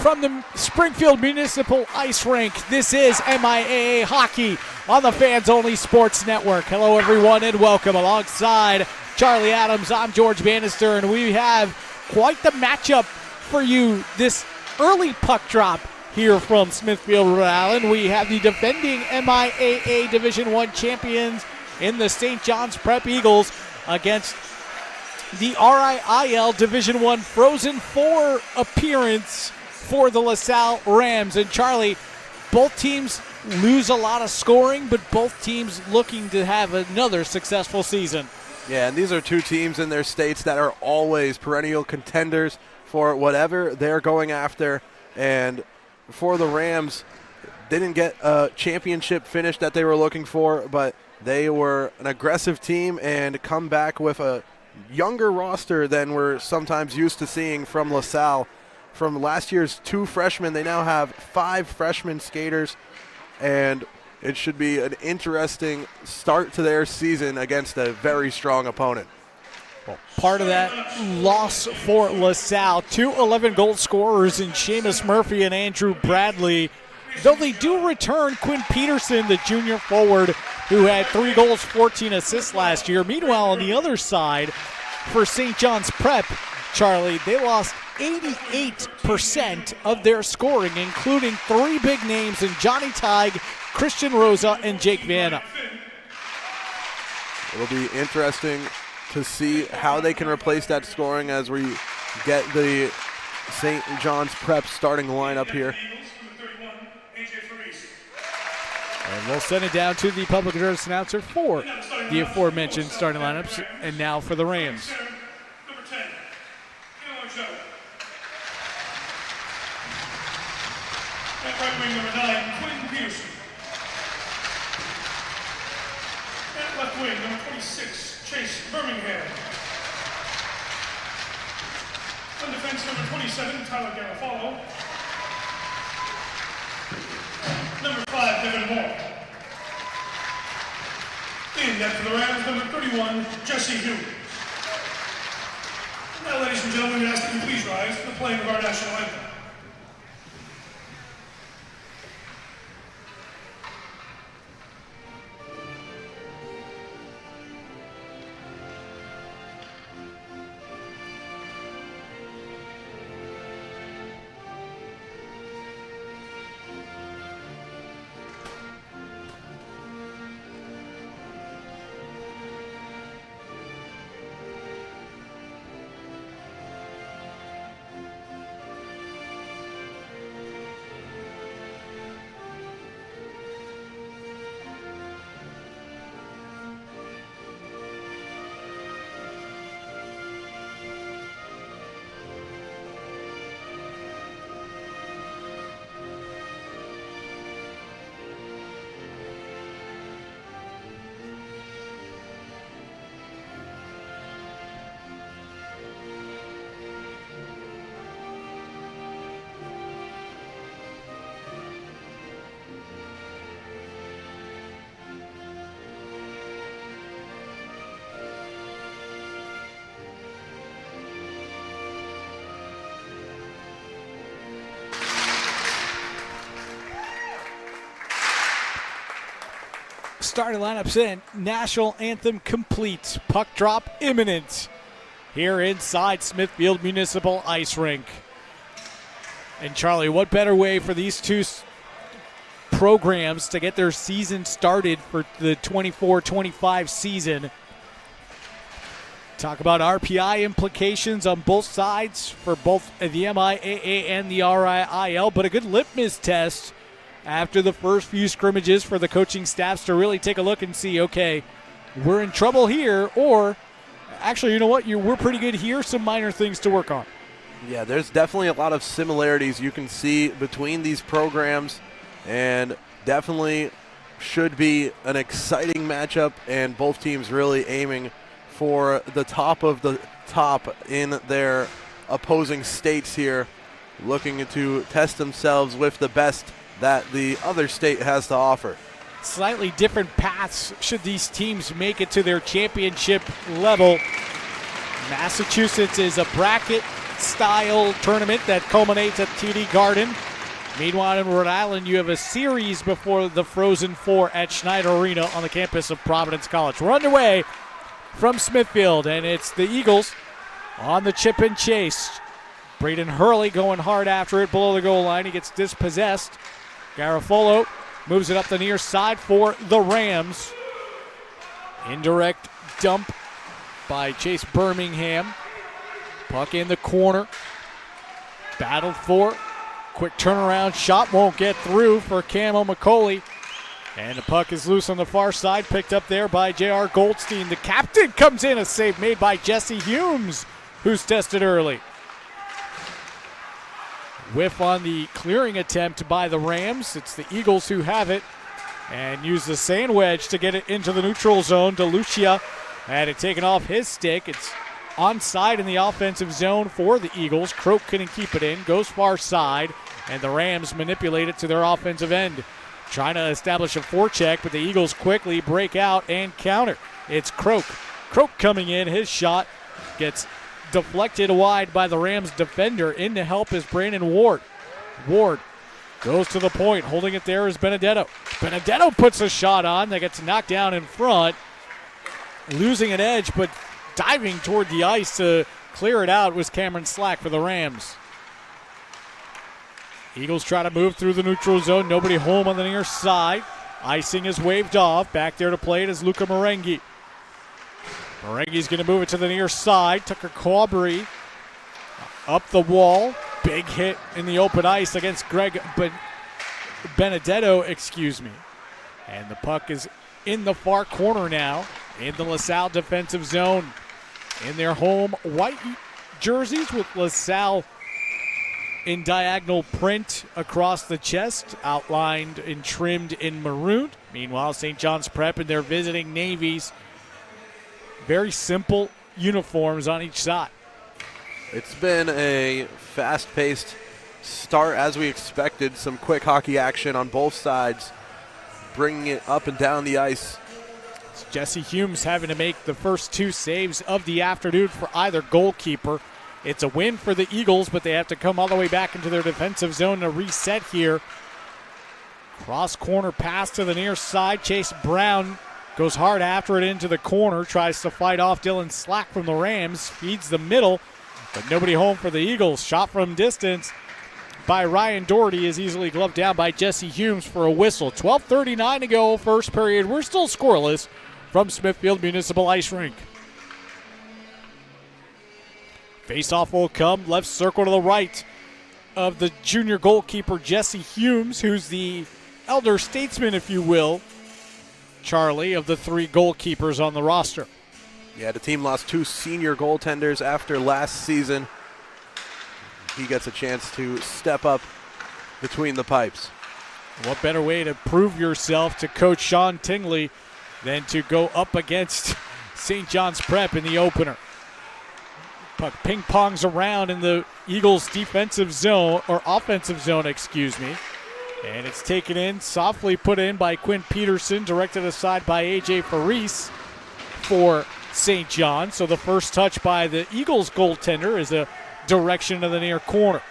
from the Springfield Municipal Ice Rink. This is MIAA Hockey on the Fans Only Sports Network. Hello, everyone, and welcome. Alongside Charlie Adams, I'm George Bannister, and we have quite the matchup for you this early puck drop here from Smithfield, Rhode Island. We have the defending MIAA Division I champions in the St. John's Prep Eagles against the RIIL Division I Frozen Four appearance for the LaSalle Rams. And Charlie, both teams lose a lot of scoring, but both teams looking to have another successful season. Yeah, and these are two teams in their states that are always perennial contenders for whatever they're going after. And for the Rams, they didn't get a championship finish that they were looking for, but they were an aggressive team and come back with a younger roster than we're sometimes used to seeing from LaSalle. From last year's 2 freshmen, they now have 5 freshman skaters, and it should be an interesting start to their season against a very strong opponent. Well, part of that loss for LaSalle, 2 11-goal scorers in Seamus Murphy and Andrew Bradley, though they do return Quinn Peterson, the junior forward, who had 3 goals, 14 assists last year. Meanwhile, on the other side, for St. John's Prep, Charlie, they lost 88% of their scoring, including 3 big names in Johnny Tighe, Christian Rosa, and Jake Vanna. It'll be interesting to see how they can replace that scoring as we get the St. John's Prep starting lineup here. And we'll send it down to the public address announcer for the aforementioned starting lineups. And now for the Rams. At right wing, number 9, Quinn Peterson. At left wing, number 26, Chase Birmingham. On defense, number 27, Tyler Garofalo. Number 5, Devin Moore. In net for the Rams, number 31, Jesse Hughes. Now, ladies and gentlemen, we ask that you please rise for the playing of our national anthem. Starting lineups in, national anthem complete, puck drop imminent here inside Smithfield Municipal Ice Rink. And Charlie, what better way for these two programs to get their season started for the 24-25 season? Talk about RPI implications on both sides for both the MIAA and the RIIL, but a good litmus test after the first few scrimmages for the coaching staffs to really take a look and see, okay, we're in trouble here, or actually, you know what, we're pretty good here, some minor things to work on. Yeah, there's definitely a lot of similarities you can see between these programs, and definitely should be an exciting matchup, and both teams really aiming for the top of the top in their opposing states here, looking to test themselves with the best that the other state has to offer. Slightly different paths should these teams make it to their championship level. Massachusetts is a bracket style tournament that culminates at TD Garden. Meanwhile, in Rhode Island, you have a series before the Frozen Four at Schneider Arena on the campus of Providence College. We're underway from Smithfield, and it's the Eagles on the chip and chase. Braden Hurley going hard after it below the goal line. He gets dispossessed. Garofalo moves it up the near side for the Rams. Indirect dump by Chase Birmingham. Puck in the corner. Battled for. Quick turnaround shot won't get through for Camo McCauley. And the puck is loose on the far side, picked up there by J.R. Goldstein. The captain comes in, a save made by Jesse Humes, who's tested early. Whiff on the clearing attempt by the Rams. It's the Eagles who have it and use the sand wedge to get it into the neutral zone. DeLucia had it taken off his stick. It's onside in the offensive zone for the Eagles. Croak couldn't keep it in, goes far side, and the Rams manipulate it to their offensive end. Trying to establish a forecheck, but the Eagles quickly break out and counter. It's Croak. Croak coming in. His shot gets deflected wide by the Rams defender. In to help is Brandon Ward. Ward goes to the point. Holding it there is Benedetto. Benedetto puts a shot on that gets knocked down in front. Losing an edge, but diving toward the ice to clear it out was Cameron Slack for the Rams. Eagles try to move through the neutral zone. Nobody home on the near side. Icing is waved off. Back there to play it is Luca Marengi. Marengi's going to move it to the near side. Tucker Caubrey up the wall. Big hit in the open ice against Benedetto, And the puck is in the far corner now in the LaSalle defensive zone. In their home white jerseys with LaSalle in diagonal print across the chest, outlined and trimmed in maroon. Meanwhile, St. John's Prep and their visiting navies. Very simple uniforms on each side. It's been a fast-paced start as we expected. Some quick hockey action on both sides, bringing it up and down the ice. It's Jesse Humes having to make the first two saves of the afternoon for either goalkeeper. It's a win for the Eagles, but they have to come all the way back into their defensive zone to reset here. Cross corner pass to the near side. Chase Brown goes hard after it into the corner, tries to fight off Dylan Slack from the Rams, feeds the middle, but nobody home for the Eagles. Shot from distance by Ryan Doherty is easily gloved down by Jesse Humes for a whistle. 12:39 to go, first period. We're still scoreless from Smithfield Municipal Ice Rink. Face-off will come, left circle to the right of the junior goalkeeper Jesse Humes, who's the elder statesman, if you will, Charlie, of the three goalkeepers on the roster. Yeah, the team lost two senior goaltenders after last season. He gets a chance to step up between the pipes. What better way to prove yourself to Coach Sean Tingley than to go up against St. John's Prep in the opener? Puck ping-pongs around in the Eagles' defensive zone, or offensive zone, And it's taken in, softly put in by Quinn Peterson, directed aside by A.J. Faris for St. John. So the first touch by the Eagles goaltender is a direction to the near corner.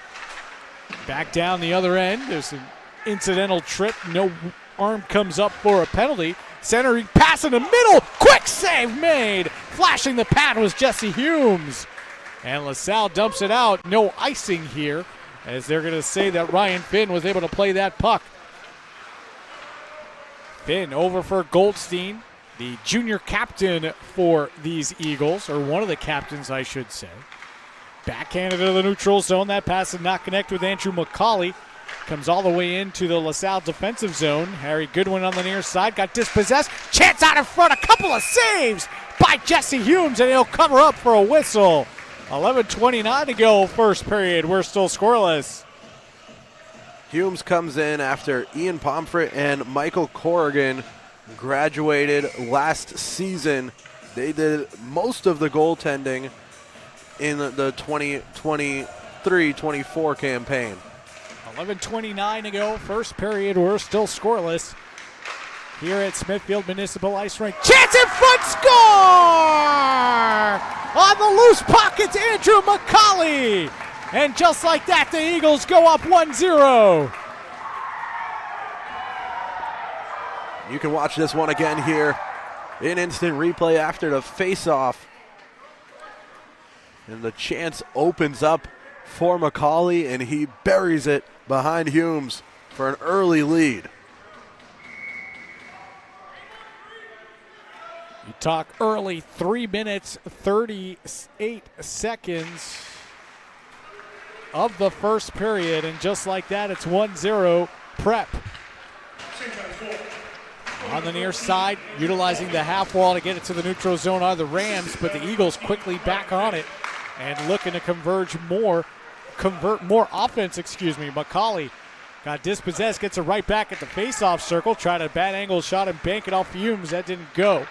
Back down the other end, there's an incidental trip. No arm comes up for a penalty. Centering pass in the middle, quick save made. Flashing the pad was Jesse Humes. And LaSalle dumps it out. No icing here, as they're going to say that Ryan Finn was able to play that puck. Finn over for Goldstein, the junior captain for these Eagles, or one of the captains, I should say. Backhanded to the neutral zone. That pass did not connect with Andrew McCauley. Comes all the way into the LaSalle defensive zone. Harry Goodwin on the near side. Got dispossessed. Chance out in front. A couple of saves by Jesse Humes, and he'll cover up for a whistle. 11:29 to go, first period. We're still scoreless. Humes comes in after Ian Pomfret and Michael Corrigan graduated last season. They did most of the goaltending in the 2023-24 campaign. 11:29 to go, first period. We're still scoreless here at Smithfield Municipal Ice Rink. Chance in front, score! On the loose pockets, Andrew McCauley. And just like that, the Eagles go up 1-0. You can watch this one again here in instant replay after the face-off. And the chance opens up for McCauley, and he buries it behind Humes for an early lead. You talk early, 3 minutes, 38 seconds of the first period, and just like that, it's 1-0 Prep. On the near side, utilizing the half wall to get it to the neutral zone are the Rams, but the Eagles quickly back on it and looking to convert more offense, McCauley got dispossessed, gets it right back at the face-off circle, tried a bad angle shot and bank it off Humes. That didn't go.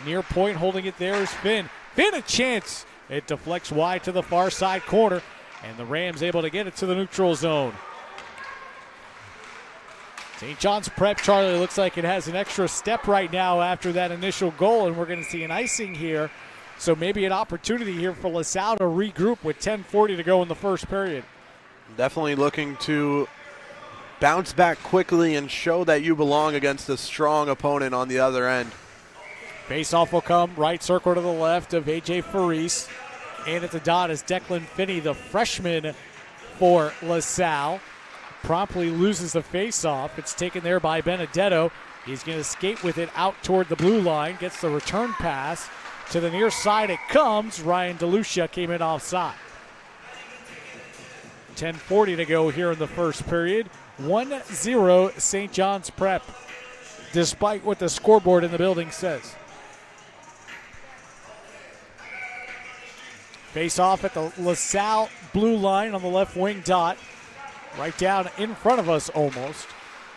Near point, holding it there is Finn. Finn a chance. It deflects wide to the far side corner, and the Rams able to get it to the neutral zone. St. John's Prep, Charlie, looks like it has an extra step right now after that initial goal, and we're going to see an icing here. So maybe an opportunity here for LaSalle to regroup with 10:40 to go in the first period. Definitely looking to bounce back quickly and show that you belong against a strong opponent on the other end. Face-off will come, right circle to the left of A.J. Faris. And at the dot is Declan Finney, the freshman for LaSalle. Promptly loses the face-off. It's taken there by Benedetto. He's going to skate with it out toward the blue line. Gets the return pass. To the near side it comes. Ryan DeLucia came in offside. 10:40 to go here in the first period. 1-0 St. John's Prep, despite what the scoreboard in the building says. Face off at the LaSalle blue line on the left wing dot. Right down in front of us almost.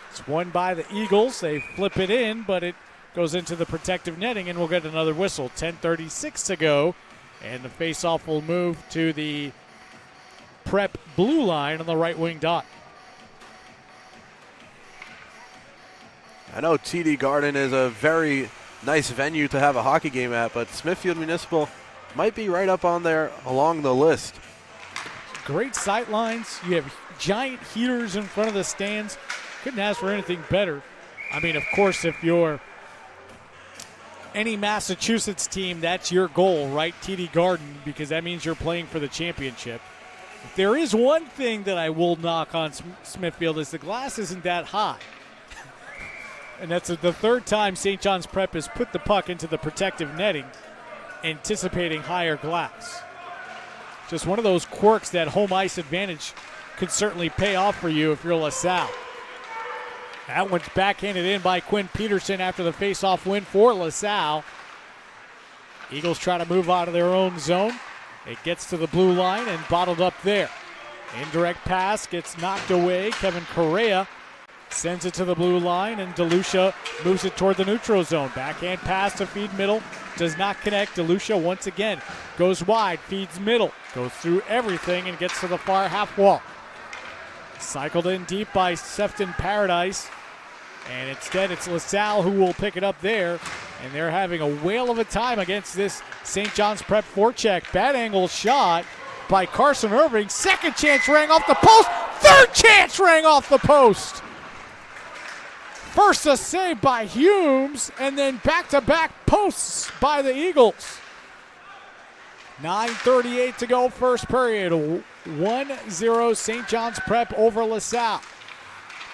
It's won by the Eagles. They flip it in, but it goes into the protective netting, and we'll get another whistle. 10:36 to go, and the face-off will move to the Prep blue line on the right wing dot. I know TD Garden is a very nice venue to have a hockey game at, but Smithfield Municipal might be right up on there along the list. Great sight lines. You have giant heaters in front of the stands. Couldn't ask for anything better. I mean, of course, if you're any Massachusetts team, that's your goal, right? TD Garden, because that means you're playing for the championship. If there is one thing that I will knock on Smithfield is the glass isn't that high. And that's the third time St. John's Prep has put the puck into the protective netting, anticipating higher glass. Just one of those quirks that home ice advantage could certainly pay off for you if you're LaSalle. That one's backhanded in by Quinn Peterson after the face-off win for LaSalle. Eagles try to move out of their own zone. It gets to the blue line and bottled up there. Indirect pass gets knocked away. Kevin Correa sends it to the blue line, and DeLucia moves it toward the neutral zone. Backhand pass to feed middle. Does not connect. DeLucia once again goes wide, feeds middle, goes through everything and gets to the far half wall. Cycled in deep by Sefton Paradise, and instead it's LaSalle who will pick it up there, and they're having a whale of a time against this St. John's Prep forecheck. Bad angle shot by Carson Irving. Second chance rang off the post. Third chance rang off the post. First a save by Humes, and then back-to-back posts by the Eagles. 9:38 to go first period. 1-0 St. John's Prep over LaSalle.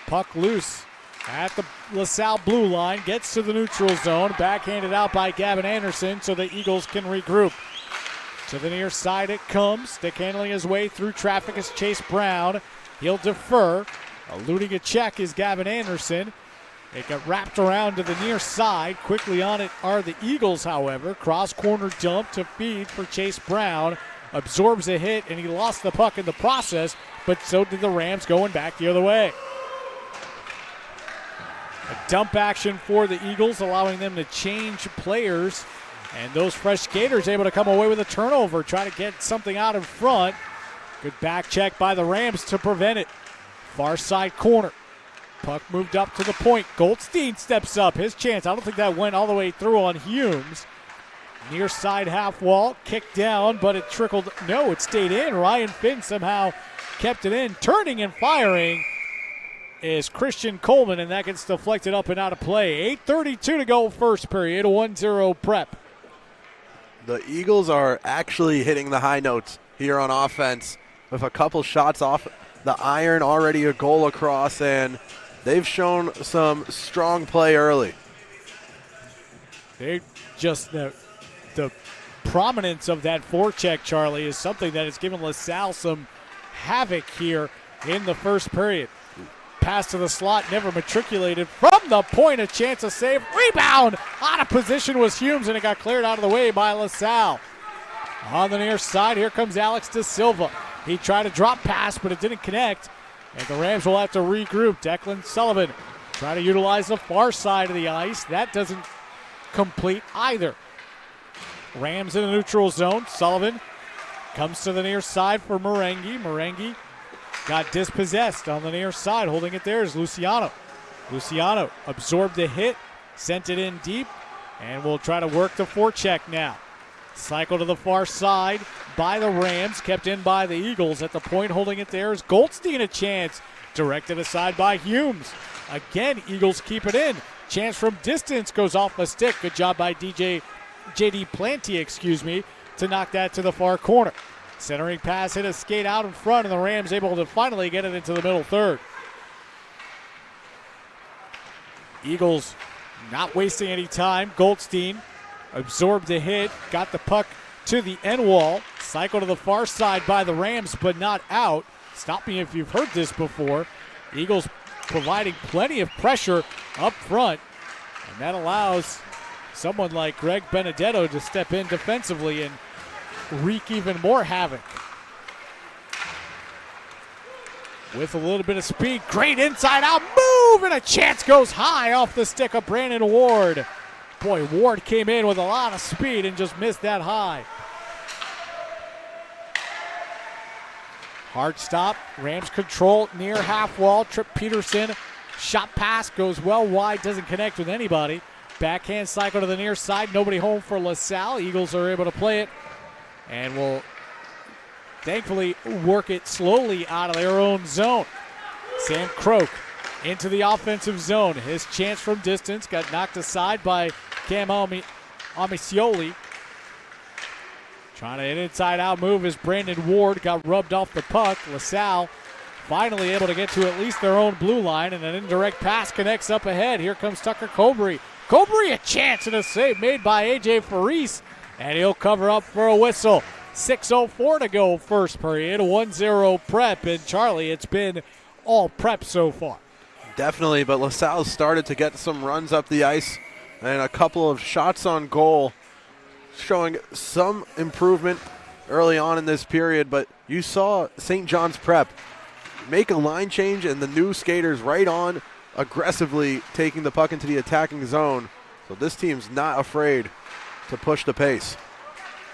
Puck loose at the LaSalle blue line. Gets to the neutral zone. Backhanded out by Gavin Anderson so the Eagles can regroup. To the near side it comes. Stick handling his way through traffic is Chase Brown. He'll defer. Eluding a check is Gavin Anderson. It got wrapped around to the near side. Quickly on it are the Eagles, however. Cross corner dump to feed for Chase Brown. Absorbs a hit, and he lost the puck in the process, but so did the Rams going back the other way. A dump action for the Eagles, allowing them to change players. And those fresh skaters able to come away with a turnover, try to get something out in front. Good back check by the Rams to prevent it. Far side corner. Puck moved up to the point. Goldstein steps up. His chance. I don't think that went all the way through on Humes. Near side half wall, kicked down, but it trickled. No, it stayed in. Ryan Finn somehow kept it in. Turning and firing is Christian Coleman, and that gets deflected up and out of play. 8:32 to go first period, 1-0 Prep. The Eagles are actually hitting the high notes here on offense with a couple shots off the iron, already a goal across, and they've shown some strong play early. They just the prominence of that forecheck, Charlie, is something that has given LaSalle some havoc here in the first period. Pass to the slot, never matriculated. From the point, a chance to save. Rebound! Out of position was Humes, and it got cleared out of the way by LaSalle. On the near side, here comes Alex De Silva. He tried to drop pass, but it didn't connect. And the Rams will have to regroup. Declan Sullivan trying to utilize the far side of the ice. That doesn't complete either. Rams in the neutral zone. Sullivan comes to the near side for Merengue. Merengue got dispossessed on the near side. Holding it there is Luciano. Luciano absorbed the hit, sent it in deep, and will try to work the forecheck now. Cycle to the far side by the Rams, kept in by the Eagles. At the point, holding it there is Goldstein. A chance directed aside by Humes. Again, Eagles keep it in. Chance from distance goes off a stick. Good job by JD Planty, to knock that to the far corner. Centering pass hit a skate out in front, and the Rams able to finally get it into the middle third. Eagles not wasting any time. Goldstein absorbed the hit, got the puck to the end wall. Cycle to the far side by the Rams, but not out. Stop me if you've heard this before. Eagles providing plenty of pressure up front, and that allows someone like Greg Benedetto to step in defensively and wreak even more havoc. With a little bit of speed, great inside out move, and a chance goes high off the stick of Brandon Ward. Boy, Ward came in with a lot of speed and just missed that high. Hard stop, Rams control near half wall. Trip Peterson, shot pass goes well wide, doesn't connect with anybody. Backhand cycle to the near side, nobody home for LaSalle. Eagles are able to play it and will thankfully work it slowly out of their own zone. Sam Croak into the offensive zone. His chance from distance got knocked aside by Cam Amicioli. Trying to an inside-out move as Brandon Ward got rubbed off the puck. LaSalle finally able to get to at least their own blue line, and an indirect pass connects up ahead. Here comes Tucker Cobrey. Cobrey, a chance and a save made by A.J. Faris, and he'll cover up for a whistle. 6:04 to go first period, 1-0 Prep, and Charlie, it's been all Prep so far. Definitely, but LaSalle started to get some runs up the ice and a couple of shots on goal, showing some improvement early on in this period. But you saw St. John's Prep make a line change, and the new skaters right on, aggressively taking the puck into the attacking zone. So this team's not afraid to push the pace.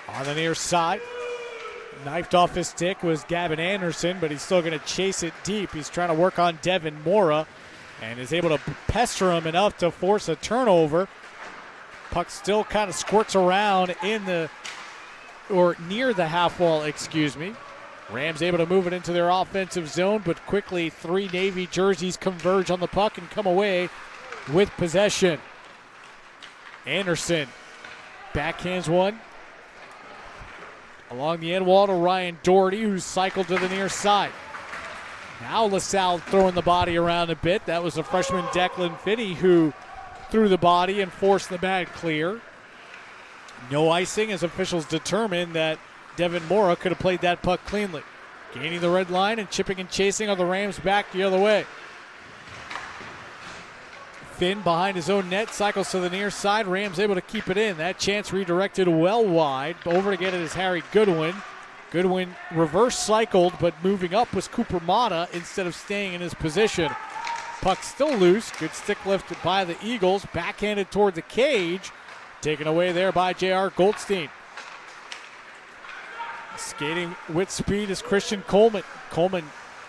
On the near side, knifed off his stick was Gavin Anderson, but he's still going to chase it deep. He's trying to work on Devin Mora and is able to pester him enough to force a turnover. Puck still kind of squirts around near the half wall, Rams able to move it into their offensive zone, but quickly three Navy jerseys converge on the puck and come away with possession. Anderson backhands one along the end wall to Ryan Doherty, who's cycled to the near side. Now LaSalle throwing the body around a bit. That was the freshman Declan Finney who threw the body and forced the man clear. No icing as officials determined that Devin Mora could have played that puck cleanly. Gaining the red line and chipping and chasing on the Rams back the other way. Finn behind his own net, cycles to the near side. Rams able to keep it in. That chance redirected well wide. Over to get it is Harry Goodwin. Goodwin reverse cycled, but moving up was Cooper Mata instead of staying in his position. Puck still loose. Good stick lift by the Eagles. Backhanded toward the cage. Taken away there by J.R. Goldstein. Skating with speed is Christian Coleman. Coleman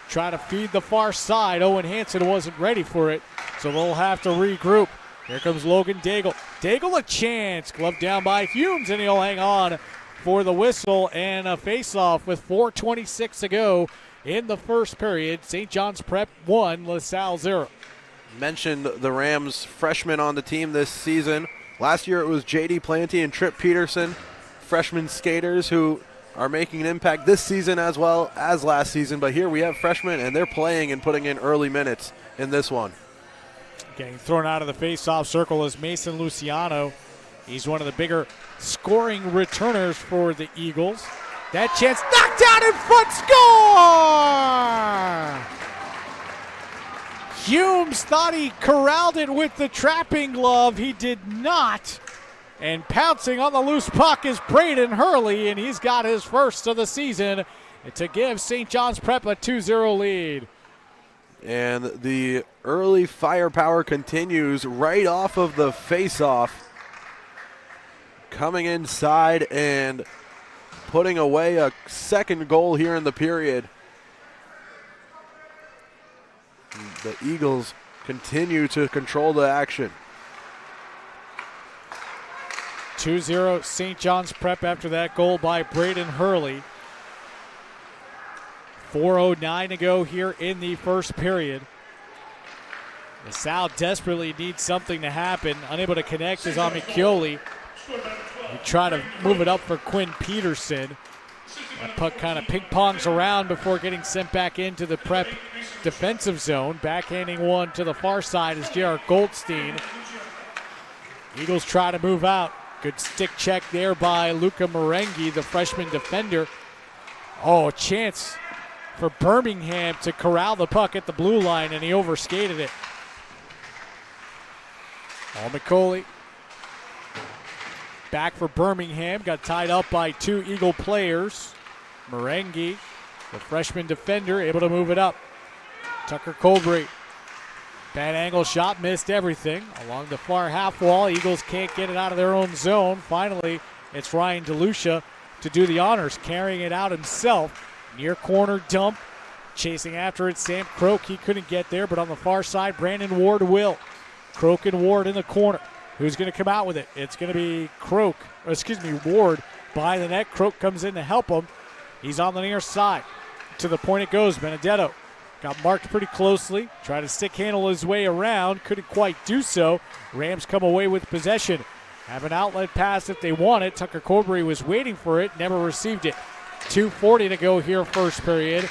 trying to feed the far side. Owen Hansen wasn't ready for it, so they'll have to regroup. Here comes Logan Daigle. Daigle a chance. Glove down by Humes, and he'll hang on for the whistle and a face-off with 4:26 to go in the first period. St. John's Prep 1, LaSalle 0. Mentioned the Rams freshmen on the team this season. Last year it was J.D. Planty and Trip Peterson, freshman skaters who are making an impact this season as well as last season. But here we have freshmen, and they're playing and putting in early minutes in this one. Getting thrown out of the face-off circle is Mason Luciano. He's one of the bigger scoring returners for the Eagles. That chance knocked down in front, score! Humes thought he corralled it with the trapping glove. He did not. And pouncing on the loose puck is Braden Hurley, and he's got his first of the season to give St. John's Prep a 2-0 lead. And the early firepower continues right off of the face-off. Coming inside and putting away a second goal here in the period. The Eagles continue to control the action. 2-0 St. John's Prep after that goal by Braden Hurley. 4:09 to go here in the first period. LaSalle desperately needs something to happen. Unable to connect is Amichioli. They try to move it up for Quinn Peterson. That puck kind of ping-pongs around before getting sent back into the Prep defensive zone. Backhanding one to the far side is J.R. Goldstein. Eagles try to move out. Good stick check there by Luca Merengi, the freshman defender. Oh, a chance for Birmingham to corral the puck at the blue line, and he overskated it. McCauley back for Birmingham. Got tied up by two Eagle players. Merengi, the freshman defender, able to move it up. Tucker Colbury. Bad angle shot, missed everything. Along the far half wall, Eagles can't get it out of their own zone. Finally, it's Ryan DeLucia to do the honors, carrying it out himself. Near corner dump, chasing after it, Sam Croak. He couldn't get there, but on the far side, Brandon Ward will. Croak and Ward in the corner. Who's going to come out with it? It's going to be Ward by the net. Croak comes in to help him. He's on the near side. To the point it goes. Benedetto got marked pretty closely. Tried to stick handle his way around. Couldn't quite do so. Rams come away with possession. Have an outlet pass if they want it. Tucker Corbury was waiting for it. Never received it. 2:40 to go here first period.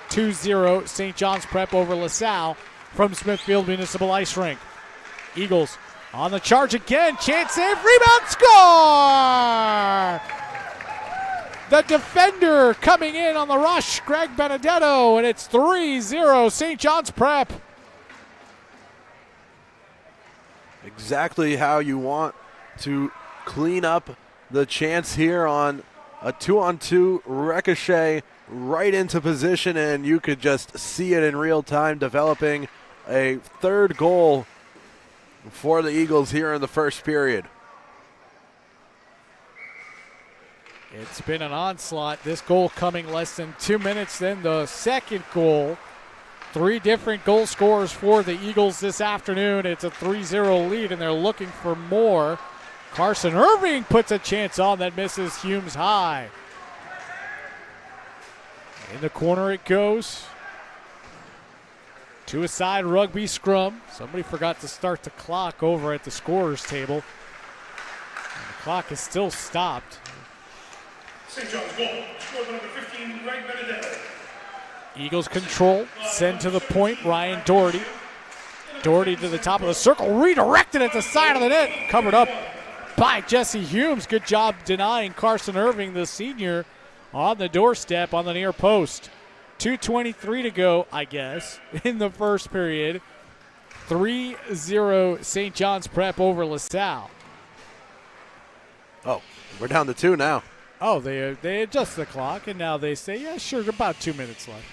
2-0 St. John's Prep over LaSalle from Smithfield Municipal Ice Rink. Eagles on the charge again. Chance save. Rebound. Score! The defender coming in on the rush, Greg Benedetto, and it's 3-0 St. John's Prep. Exactly how you want to clean up the chance here on a 2-on-2 ricochet right into position, and you could just see it in real time developing a third goal for the Eagles here in the first period. It's been an onslaught. This goal coming less than 2 minutes than the second goal. Three different goal scorers for the Eagles this afternoon. It's a 3-0 lead, and they're looking for more. Carson Irving puts a chance on that misses Humes high. In the corner it goes. To a side rugby scrum. Somebody forgot to start the clock over at the scorer's table. And the clock is still stopped. St. John's goal. Score number 15, Greg Benedetto. Eagles control. Send to the point. Ryan Doherty. Doherty to the top of the circle. Redirected at the side of the net. Covered up by Jesse Humes. Good job denying Carson Irving, the senior, on the doorstep on the near post. 2:23 to go, I guess, in the first period. 3-0 St. John's Prep over LaSalle. Oh, we're down to 2 now. Oh, they adjust the clock, and now they say, yeah, sure, about 2 minutes left.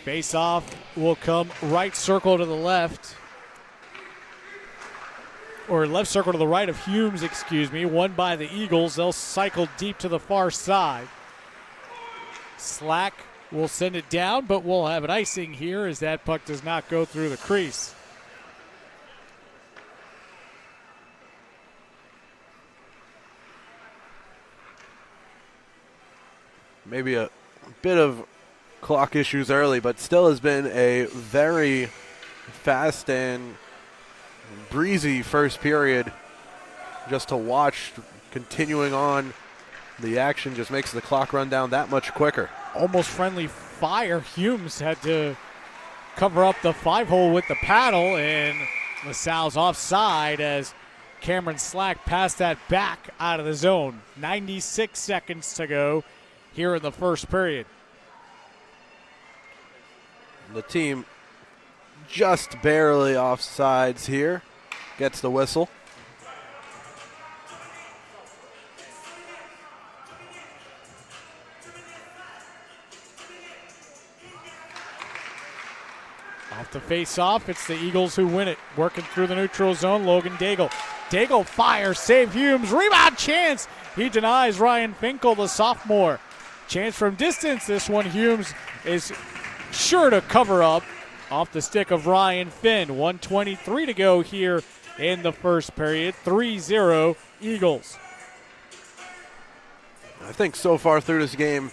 Face-off will come right circle to the left. Or left circle to the right of Humes, won by the Eagles. They'll cycle deep to the far side. Slack will send it down, but we'll have an icing here as that puck does not go through the crease. Maybe a bit of clock issues early, but still has been a very fast and breezy first period. Just to watch, continuing on, the action just makes the clock run down that much quicker. Almost friendly fire. Humes had to cover up the 5-hole with the paddle, and LaSalle's offside as Cameron Slack passed that back out of the zone. 96 seconds to go here in the first period. The team just barely offsides here. Gets the whistle. Off the face-off, it's the Eagles who win it. Working through the neutral zone, Logan Daigle. Daigle fires, save Humes, rebound chance. He denies Ryan Finkel, the sophomore. Chance from distance, this one Humes is sure to cover up off the stick of Ryan Finn. 1:23 to go here in the first period. 3-0 Eagles. I think so far through this game,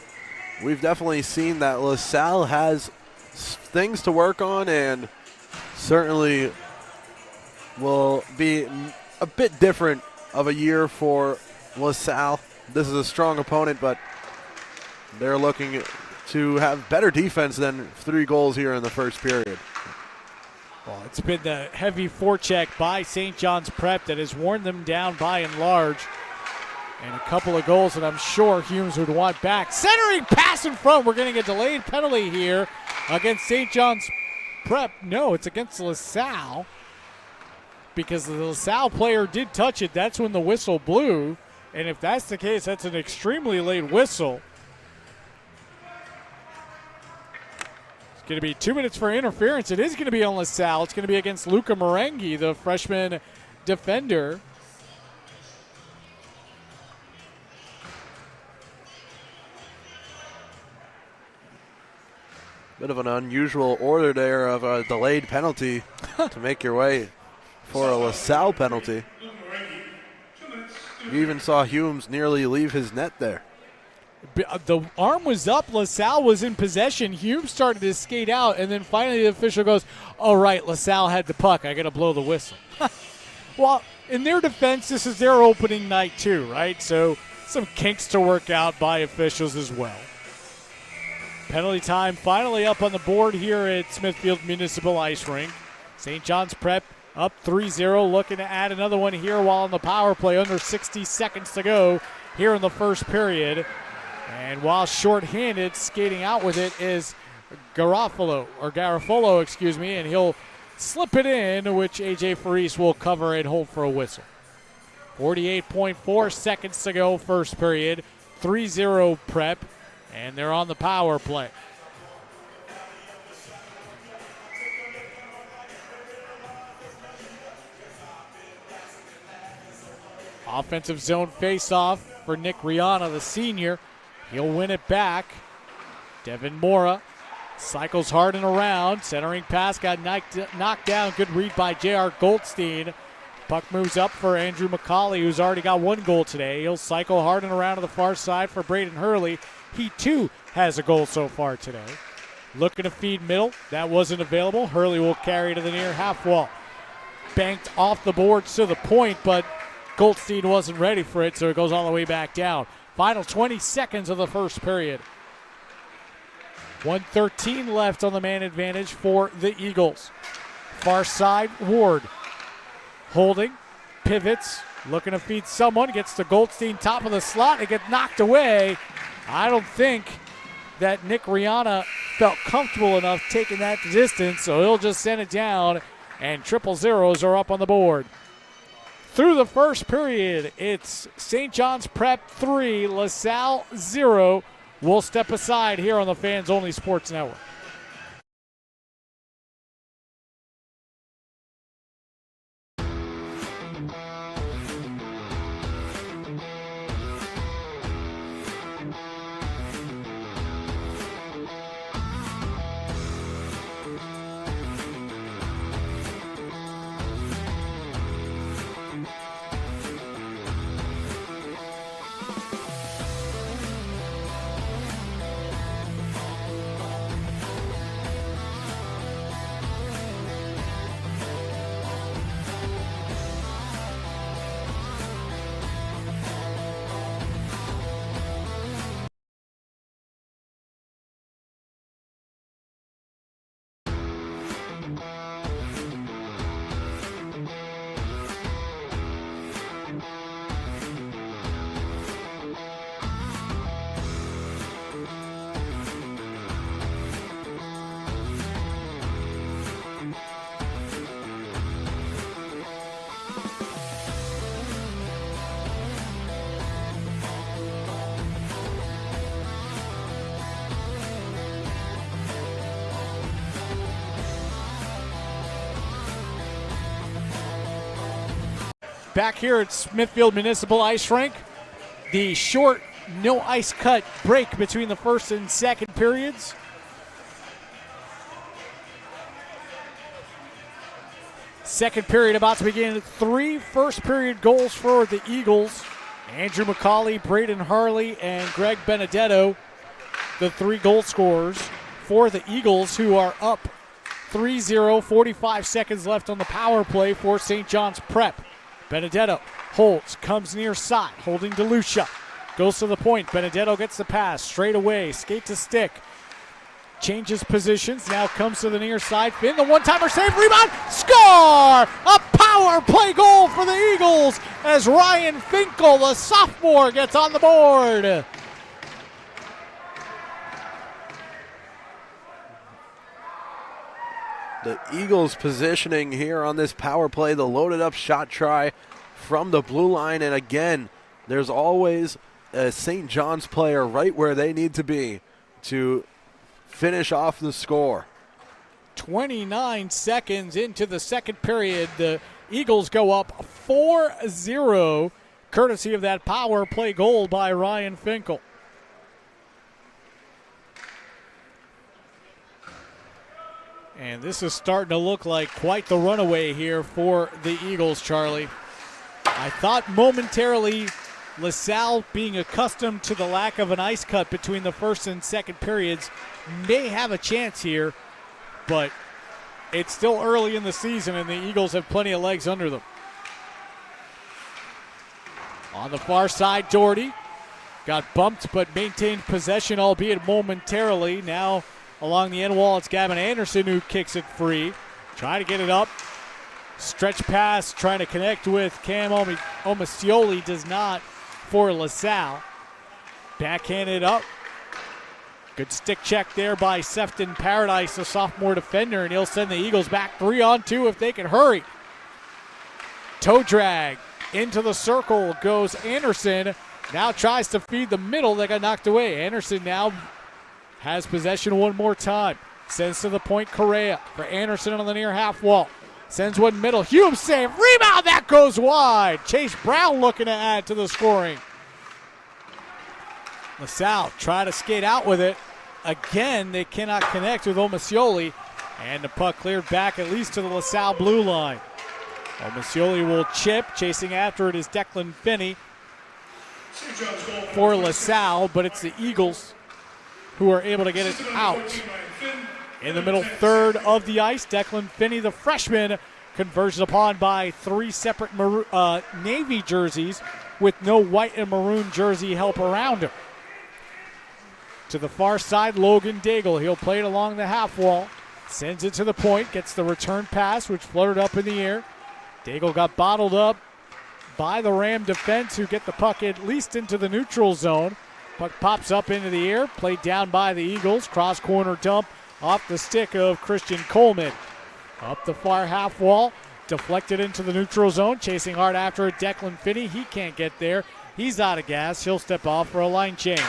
we've definitely seen that LaSalle has things to work on and certainly will be a bit different of a year for LaSalle. This is a strong opponent, but they're looking to have better defense than 3 goals here in the first period. Well, it's been the heavy forecheck by St. John's Prep that has worn them down by and large. And a couple of goals that I'm sure Humes would want back. Centering pass in front. We're getting a delayed penalty here against St. John's Prep. No, it's against LaSalle because the LaSalle player did touch it. That's when the whistle blew. And if that's the case, that's an extremely late whistle. It's going to be 2 minutes for interference. It is going to be on LaSalle. It's going to be against Luca Merengi, the freshman defender. Bit of an unusual order there of a delayed penalty to make your way for a LaSalle penalty. You even saw Humes nearly leave his net there. The arm was up. LaSalle was in possession. Humes started to skate out, and then finally the official goes, all right, LaSalle had the puck. I got to blow the whistle. Well, in their defense, this is their opening night too, right? So some kinks to work out by officials as well. Penalty time finally up on the board here at Smithfield Municipal Ice Rink. St. John's Prep up 3-0, looking to add another one here while on the power play. Under 60 seconds to go here in the first period. And while shorthanded, skating out with it is Garofalo, and he'll slip it in, which A.J. Faris will cover and hold for a whistle. 48.4 seconds to go, first period. 3-0 Prep, and they're on the power play. Offensive zone face-off for Nick Rihanna, the senior. He'll win it back. Devin Mora cycles hard and around. Centering pass got knocked down. Good read by J.R. Goldstein. Puck moves up for Andrew McCauley, who's already got 1 goal today. He'll cycle hard and around to the far side for Braden Hurley. He, too, has a goal so far today. Looking to feed middle. That wasn't available. Hurley will carry to the near half wall. Banked off the boards to the point, but Goldstein wasn't ready for it, so it goes all the way back down. Final 20 seconds of the first period. 1:13 left on the man advantage for the Eagles. Far side, Ward. Holding, pivots, looking to feed someone, gets to Goldstein, top of the slot, it gets knocked away. I don't think that Nick Rihanna felt comfortable enough taking that distance, so he'll just send it down, and 000s are up on the board. Through the first period, it's St. John's Prep 3, LaSalle 0. We'll step aside here on the Fans Only Sports Network. back here at Smithfield Municipal Ice Rink. The short, no ice cut break between the first and second periods. Second period about to begin. 3 first period goals for the Eagles. Andrew McCauley, Braden Harley, and Greg Benedetto, the 3 goal scorers for the Eagles, who are up 3-0, 45 seconds left on the power play for St. John's Prep. Benedetto holds, comes near side, holding DeLucia. Goes to the point. Benedetto gets the pass straight away, skate to stick. Changes positions, now comes to the near side. Finn, the one-timer save, rebound, score! A power play goal for the Eagles as Ryan Finkel, the sophomore, gets on the board. The Eagles positioning here on this power play, the loaded up shot try from the blue line. And again, there's always a St. John's player right where they need to be to finish off the score. 29 seconds into the second period, the Eagles go up 4-0, courtesy of that power play goal by Ryan Finkel. And this is starting to look like quite the runaway here for the Eagles, Charlie. I thought momentarily LaSalle, being accustomed to the lack of an ice cut between the first and second periods, may have a chance here, but it's still early in the season and the Eagles have plenty of legs under them. On the far side, Doherty got bumped but maintained possession, albeit momentarily. Now along the end wall, it's Gavin Anderson who kicks it free. Trying to get it up. Stretch pass, trying to connect with Cam Omasioli, does not for LaSalle. Backhanded up. Good stick check there by Sefton Paradise, the sophomore defender, and he'll send the Eagles back 3-on-2 if they can hurry. Toe drag into the circle goes Anderson. Now tries to feed the middle. That got knocked away. Anderson now has possession one more time. Sends to the point Correa for Anderson on the near half wall. Sends one middle. Hume save. Rebound. That goes wide. Chase Brown looking to add to the scoring. LaSalle try to skate out with it. Again, they cannot connect with Omasioli. And the puck cleared back at least to the LaSalle blue line. Omasioli will chip. Chasing after it is Declan Finney for LaSalle, but it's the Eagles who are able to get it out. In the middle third of the ice, Declan Finney, the freshman, converged upon by 3 separate Navy jerseys with no white and maroon jersey help around him. To the far side, Logan Daigle. He'll play it along the half wall. Sends it to the point, gets the return pass, which floated up in the air. Daigle got bottled up by the Ram defense, who get the puck at least into the neutral zone. Puck pops up into the air, played down by the Eagles. Cross corner dump off the stick of Christian Coleman. Up the far half wall, deflected into the neutral zone. Chasing hard after it, Declan Finney. He can't get there. He's out of gas. He'll step off for a line change.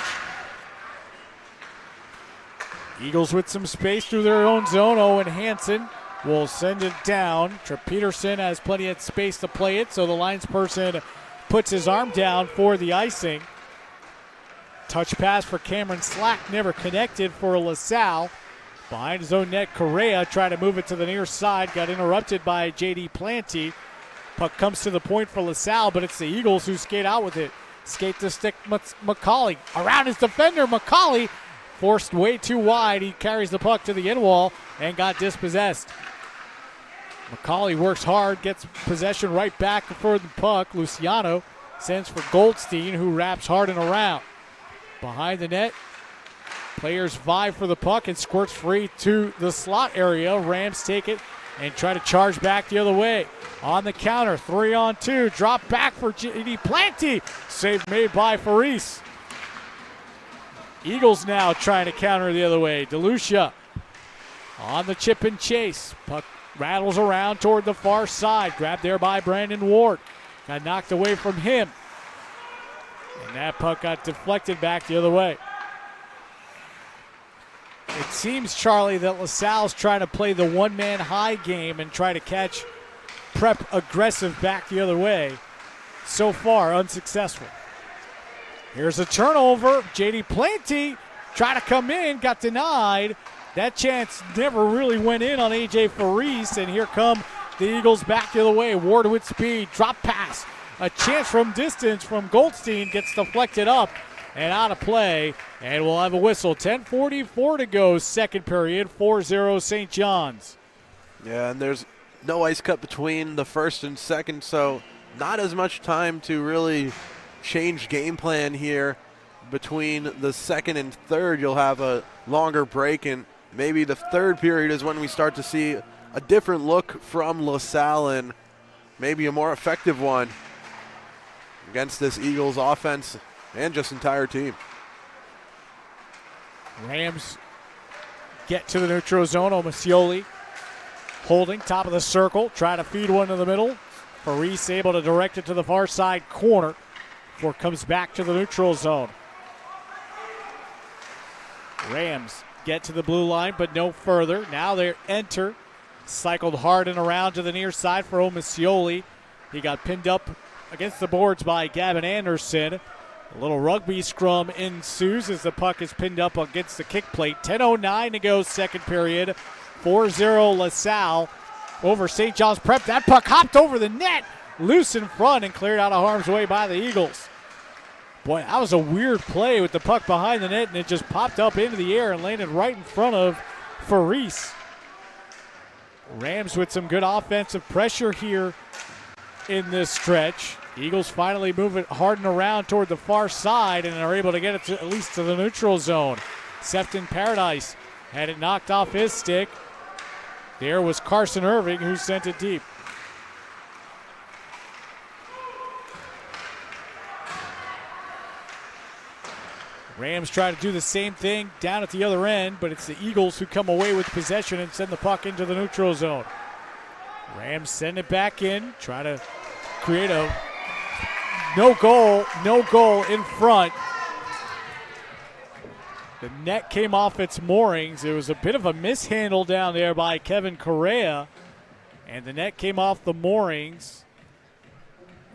Eagles with some space through their own zone. Owen Hansen will send it down. Trip Peterson has plenty of space to play it, so the linesperson puts his arm down for the icing. Touch pass for Cameron Slack, never connected for LaSalle. Behind his own net, Correa tried to move it to the near side, got interrupted by J.D. Planty. Puck comes to the point for LaSalle, but it's the Eagles who skate out with it. Skate to stick McCauley. Around his defender, McCauley forced way too wide. He carries the puck to the end wall and got dispossessed. McCauley works hard, gets possession right back for the puck. Luciano sends for Goldstein, who wraps hard and around. Behind the net, players vie for the puck and squirts free to the slot area. Rams take it and try to charge back the other way. On the counter, 3-on-2, drop back for J.D. Planty. Save made by Faris. Eagles now trying to counter the other way. DeLucia on the chip and chase. Puck rattles around toward the far side. Grabbed there by Brandon Ward. Got knocked away from him. And that puck got deflected back the other way. It seems, Charlie, that LaSalle's trying to play the one-man high game and try to catch Prep aggressive back the other way. so far unsuccessful. Here's a turnover. JD Planty tried to come in, got denied. That chance never really went in on A.J. Faris, and here come the Eagles back the other way. Ward with speed, drop pass. A chance from distance from Goldstein gets deflected up and out of play, and we'll have a whistle. 10:44 to go, second period, 4-0 St. John's. Yeah, and there's no ice cut between the first and second, so not as much time to really change game plan here. Between the second and third, you'll have a longer break, and maybe the third period is when we start to see a different look from LaSalle and maybe a more effective one against this Eagles offense and just entire team. Rams get to the neutral zone. Omasioli holding top of the circle, try to feed one to the middle. Faris able to direct it to the far side corner before it comes back to the neutral zone. Rams get to the blue line, but no further. Now they enter. Cycled hard and around to the near side for Omasioli. He got pinned up against the boards by Gavin Anderson. A little rugby scrum ensues as the puck is pinned up against the kick plate. 10:09 to go, second period. 4-0 LaSalle over St. John's Prep. That puck hopped over the net, loose in front and cleared out of harm's way by the Eagles. Boy, that was a weird play with the puck behind the net, and it just popped up into the air and landed right in front of Faris. Rams with some good offensive pressure here in this stretch. Eagles finally move it hard and around toward the far side and are able to get it to, at least to the neutral zone. Sefton Paradise had it knocked off his stick. There was Carson Irving who sent it deep. Rams try to do the same thing down at the other end, but it's the Eagles who come away with possession and send the puck into the neutral zone. Rams send it back in, try to create a no goal in front. The net came off its moorings. It was a bit of a mishandle down there by Kevin Correa, and the net came off the moorings,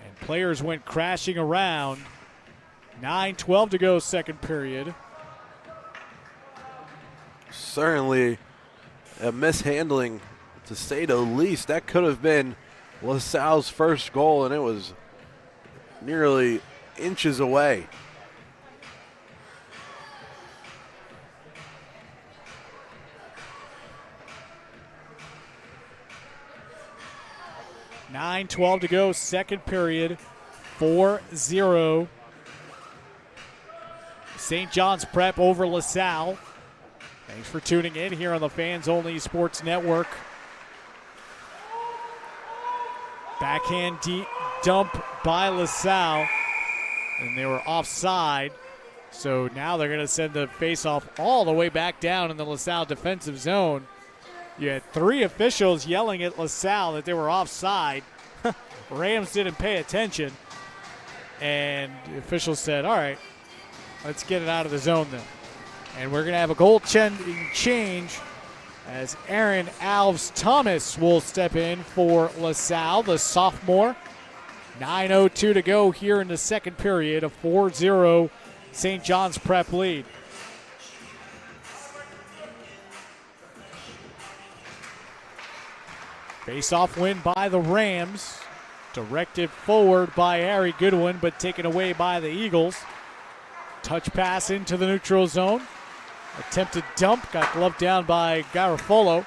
and players went crashing around. 9:12 to go, second period. Certainly a mishandling, to say the least. That could have been LaSalle's first goal, and it was nearly inches away. $9:12 to go, second period. 4-0. St. John's Prep over LaSalle. Thanks for tuning in here on the Fans Only Sports Network. Backhand deep dump by LaSalle, and they were offside. So now they're going to send the faceoff all the way back down in the LaSalle defensive zone. You had three officials yelling at LaSalle that they were offside. Rams didn't pay attention, and the officials said, all right, let's get it out of the zone then. And we're going to have a goaltending change as Aaron Alves Thomas will step in for LaSalle, the sophomore. 9:02 to go here in the second period, a 4-0 St. John's Prep lead. Face-off win by the Rams. Directed forward by Harry Goodwin, but taken away by the Eagles. Touch pass into the neutral zone. Attempted dump, got gloved down by Garofolo.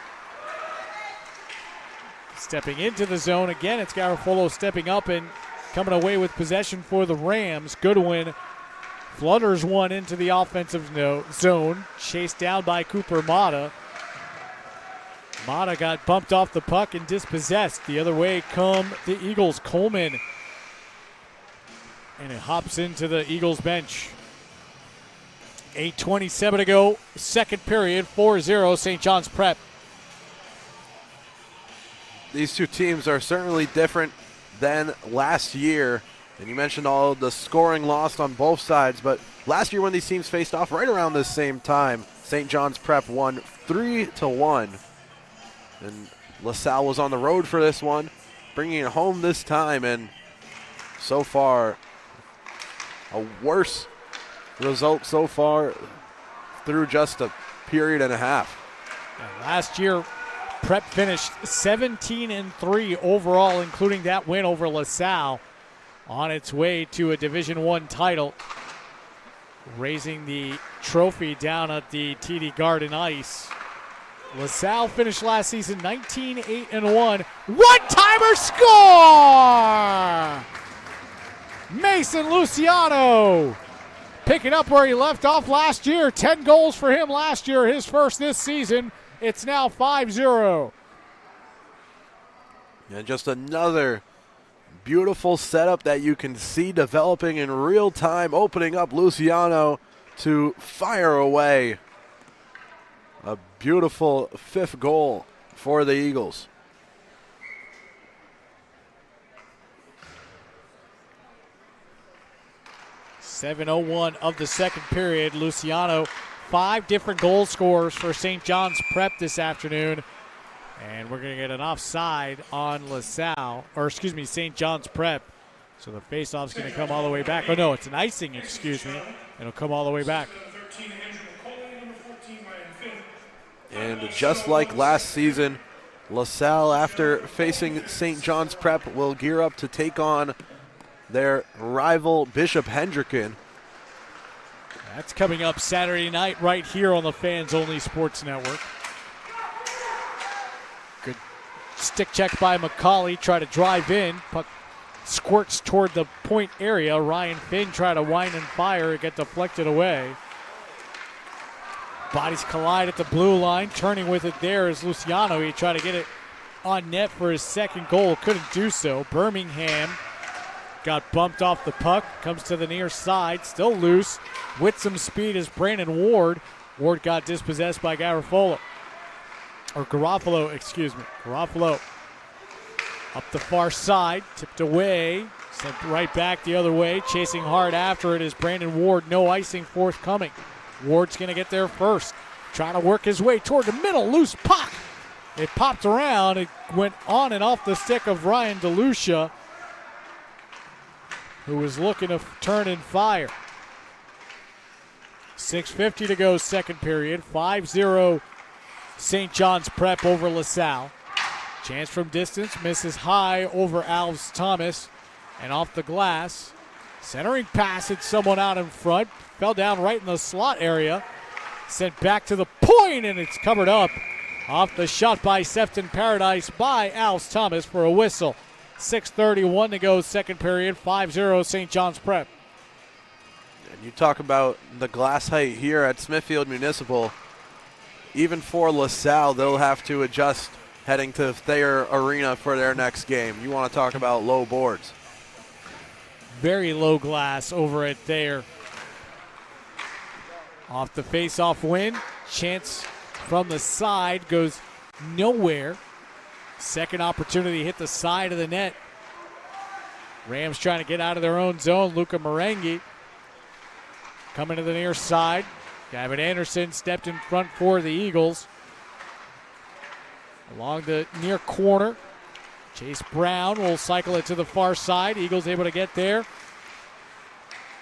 Stepping into the zone again, it's Garofolo stepping up and coming away with possession for the Rams. Goodwin flutters one into the offensive zone, chased down by Cooper Mata. Mata got bumped off the puck and dispossessed. The other way come the Eagles. Coleman. And it hops into the Eagles bench. 8:27 to go, second period, 4-0 St. John's Prep. These two teams are certainly different than last year. And you mentioned all the scoring lost on both sides, but last year when these teams faced off right around this same time, St. John's Prep won 3-1. And LaSalle was on the road for this one, bringing it home this time and so far, a worse result so far through just a period and a half. Last year, Prep finished 17-3 overall, including that win over LaSalle, on its way to a Division I title, raising the trophy down at the TD Garden Ice. LaSalle finished last season 19-8-1. One-timer score! Mason Luciano picking up where he left off last year. 10 goals for him last year, his first this season. It's now 5-0. And just another beautiful setup that you can see developing in real time, opening up Luciano to fire away. A beautiful fifth goal for the Eagles. .701 of the second period. Luciano, 5 different goal scorers for St. John's Prep this afternoon. And we're going to get an offside on LaSalle, or excuse me, St. John's Prep. So the faceoff's going to come all the way back. Oh no, it's an icing, excuse me. It'll come all the way back. And just like last season, LaSalle, after facing St. John's Prep, will gear up to take on their rival Bishop Hendricken. That's coming up Saturday night right here on the Fans Only Sports Network. Good stick check by McCauley. Try to drive in. Puck squirts toward the point area. Ryan Finn try to wind and fire. It get deflected away. Bodies collide at the blue line. Turning with it there is Luciano. He tried to get it on net for his second goal. Couldn't do so. Birmingham got bumped off the puck. Comes to the near side. Still loose. With some speed is Brandon Ward. Ward got dispossessed by Garofalo. Or Garofalo, excuse me. Garofalo up the far side. Tipped away. Sent right back the other way. Chasing hard after it is Brandon Ward. No icing forthcoming. Ward's going to get there first. Trying to work his way toward the middle. Loose puck. It popped around. It went on and off the stick of Ryan DeLucia, who was looking to turn and fire. 6:50 to go, second period. 5-0 St. John's Prep over LaSalle. Chance from distance. Misses high over Alves Thomas. And off the glass. Centering pass hit someone out in front. Fell down right in the slot area. Sent back to the point, and it's covered up. Off the shot by Sefton Paradise by Alves Thomas for a whistle. 6:31 to go, second period. 5-0 St. John's Prep. And you talk about the glass height here at Smithfield Municipal. Even for LaSalle, they'll have to adjust heading to Thayer Arena for their next game. You want to talk about low boards. Very low glass over at Thayer. Off the face-off win. Chance from the side goes nowhere. Second opportunity hit the side of the net. Rams trying to get out of their own zone. Luca Marengi coming to the near side. Gavin Anderson stepped in front for the Eagles. Along the near corner. Chase Brown will cycle it to the far side. Eagles able to get there.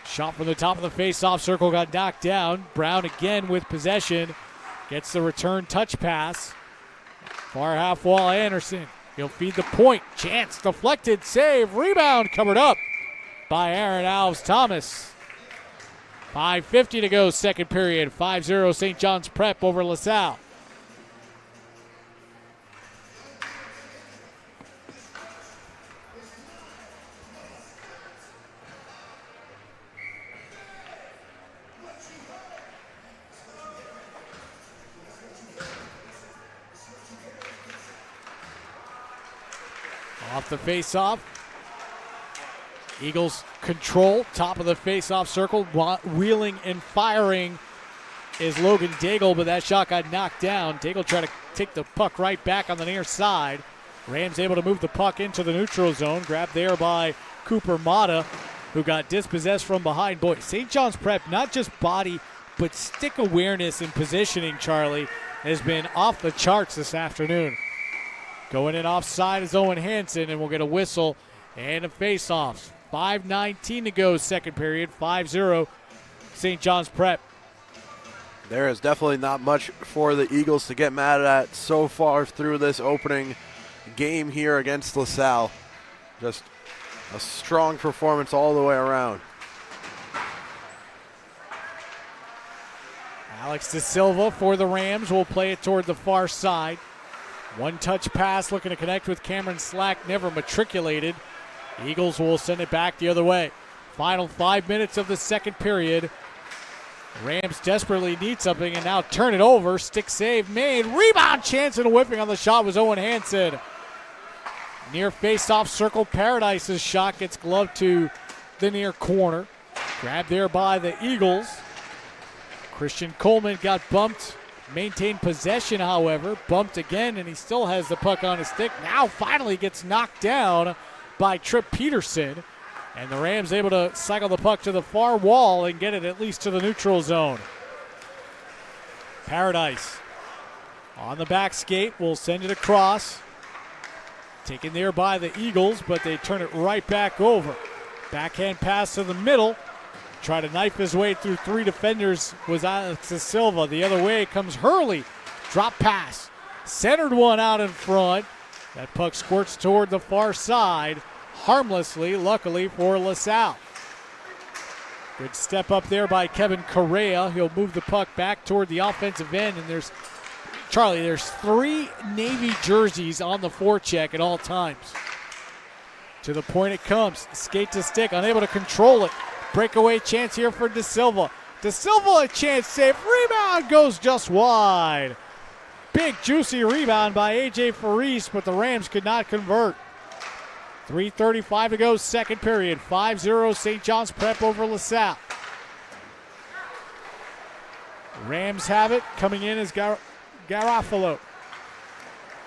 Shot from the top of the face-off circle got knocked down. Brown again with possession. Gets the return touch pass. Far half wall Anderson. He'll feed the point. Chance deflected. Save. Rebound covered up by Aaron Alves Thomas. 5:50 to go, second period. 5-0 St. John's Prep over LaSalle. Off the face-off. Eagles control, top of the face-off circle. Wheeling and firing is Logan Daigle, but that shot got knocked down. Daigle tried to take the puck right back on the near side. Rams able to move the puck into the neutral zone. Grabbed there by Cooper Mata, who got dispossessed from behind. Boy, St. John's Prep, not just body, but stick awareness and positioning, Charlie, has been off the charts this afternoon. Going in offside is Owen Hansen, and we'll get a whistle and a face-off. 5:19 to go, second period. 5-0 St. John's Prep. There is definitely not much for the Eagles to get mad at so far through this opening game here against LaSalle. Just a strong performance all the way around. Alex De Silva for the Rams will play it toward the far side. One-touch pass looking to connect with Cameron Slack, never matriculated. The Eagles will send it back the other way. Final 5 minutes of the second period. Rams desperately need something and now turn it over. Stick save made. Rebound chance and whipping on the shot was Owen Hansen. Near face-off circle, Paradise's shot gets gloved to the near corner. Grabbed there by the Eagles. Christian Coleman got bumped. Maintained possession, however. Bumped again, and he still has the puck on his stick. Now finally gets knocked down by Trip Peterson. And the Rams able to cycle the puck to the far wall and get it at least to the neutral zone. Paradise on the back skate will send it across. Taken there by the Eagles, but they turn it right back over. Backhand pass to the middle. Try to knife his way through three defenders was Alex De Silva. The other way comes Hurley. Drop pass. Centered one out in front. That puck squirts toward the far side. Harmlessly, luckily for LaSalle. Good step up there by Kevin Correa. He'll move the puck back toward the offensive end. And there's three Navy jerseys on the forecheck at all times. To the point it comes. Skate to stick, unable to control it. Breakaway chance here for De Silva. De Silva a chance save. Rebound goes just wide. Big juicy rebound by A.J. Faris, but the Rams could not convert. 3:35 to go, second period. 5-0 St. John's Prep over LaSalle. Rams have it. Coming in is Garofalo.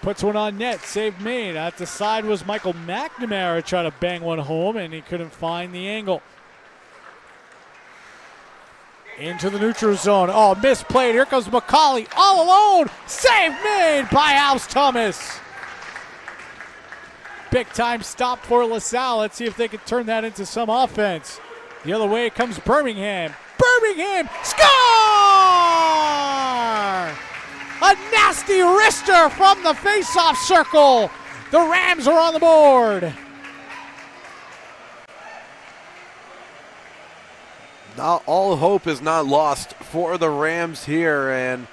Puts one on net. Save made. At the side was Michael McNamara trying to bang one home, and he couldn't find the angle. Into the neutral zone. Oh, misplayed. Here comes McCauley all alone. Save made by Alves Thomas. Big time stop for LaSalle. Let's see if they can turn that into some offense. The other way comes Birmingham. Birmingham score! A nasty wrister from the faceoff circle. The Rams are on the board. Not all hope is not lost for the Rams here, and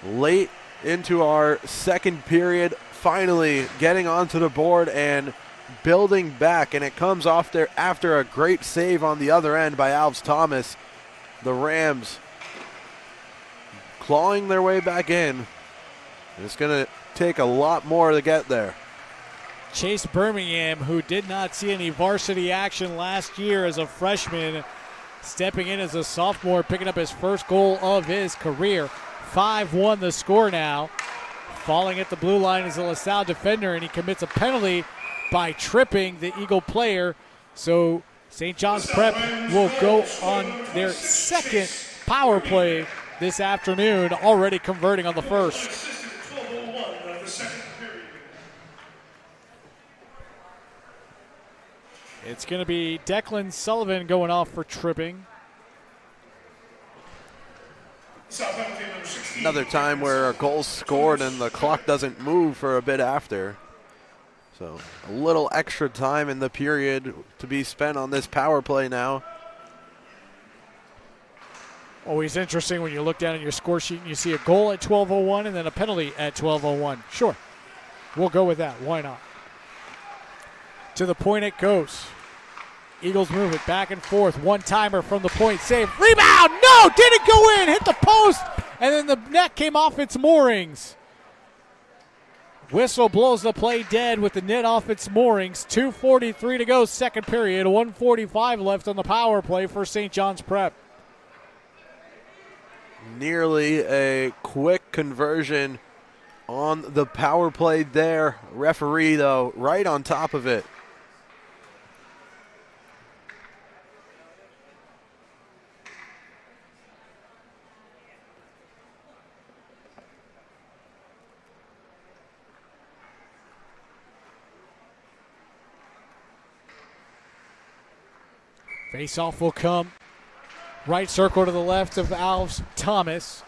late into our second period, finally getting onto the board and building back, and it comes off there after a great save on the other end by Alves Thomas. The Rams clawing their way back in. It's going to take a lot more to get there. Chase Birmingham, who did not see any varsity action last year as a freshman, stepping in as a sophomore, picking up his first goal of his career. 5-1 the score now. Falling at the blue line is a LaSalle defender, and he commits a penalty by tripping the Eagle player. So St. John's Prep will go on their second power play this afternoon, already converting on the first. It's going to be Declan Sullivan going off for tripping. Another time where a goal's scored and the clock doesn't move for a bit after. So a little extra time in the period to be spent on this power play now. Always interesting when you look down at your score sheet and you see a goal at 12:01 and then a penalty at 12:01. Sure, we'll go with that. Why not? To the point it goes. Eagles move it back and forth. One-timer from the point. Save. Rebound! No! Didn't go in! Hit the post! And then the net came off its moorings. Whistle blows the play dead with the net off its moorings. 2:43 to go, second period. 1:45 left on the power play for St. John's Prep. Nearly a quick conversion on the power play there. Referee, though, right on top of it. Face-off will come. Right circle to the left of Alves Thomas.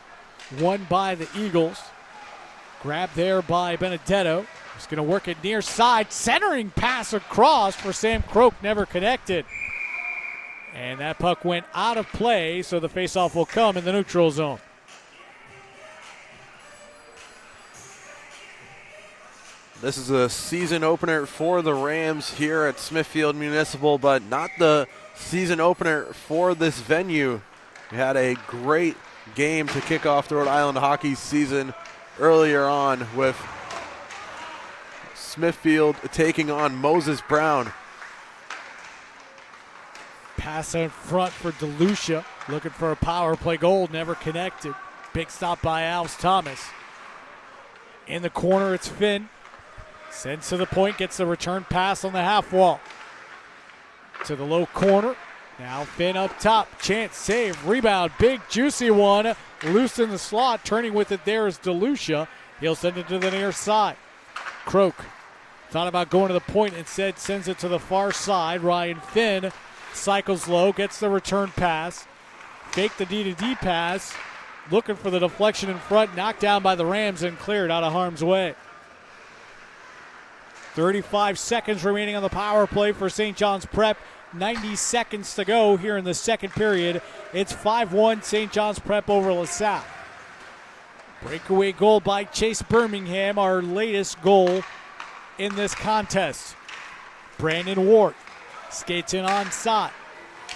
Won by the Eagles. Grabbed there by Benedetto. He's going to work it near side. Centering pass across for Sam Croak. Never connected. And that puck went out of play, so the face-off will come in the neutral zone. This is a season opener for the Rams here at Smithfield Municipal, but not the season opener for this venue. We had a great game to kick off the Rhode Island hockey season earlier on with Smithfield taking on Moses Brown. Pass in front for DeLucia, looking for a power play goal, never connected. Big stop by Alves Thomas. In the corner, it's Finn. Sends to the point, gets the return pass on the half wall. To the low corner. Now Finn up top. Chance save. Rebound. Big juicy one. Loose in the slot. Turning with it there is DeLucia. He'll send it to the near side. Croak thought about going to the point. Instead sends it to the far side. Ryan Finn cycles low. Gets the return pass. Fake the D-to-D pass. Looking for the deflection in front. Knocked down by the Rams and cleared out of harm's way. 35 seconds remaining on the power play for St. John's Prep. 90 seconds to go here in the second period. It's 5-1 St. John's Prep over LaSalle. Breakaway goal by Chase Birmingham, our latest goal in this contest. Brandon Ward skates in on side.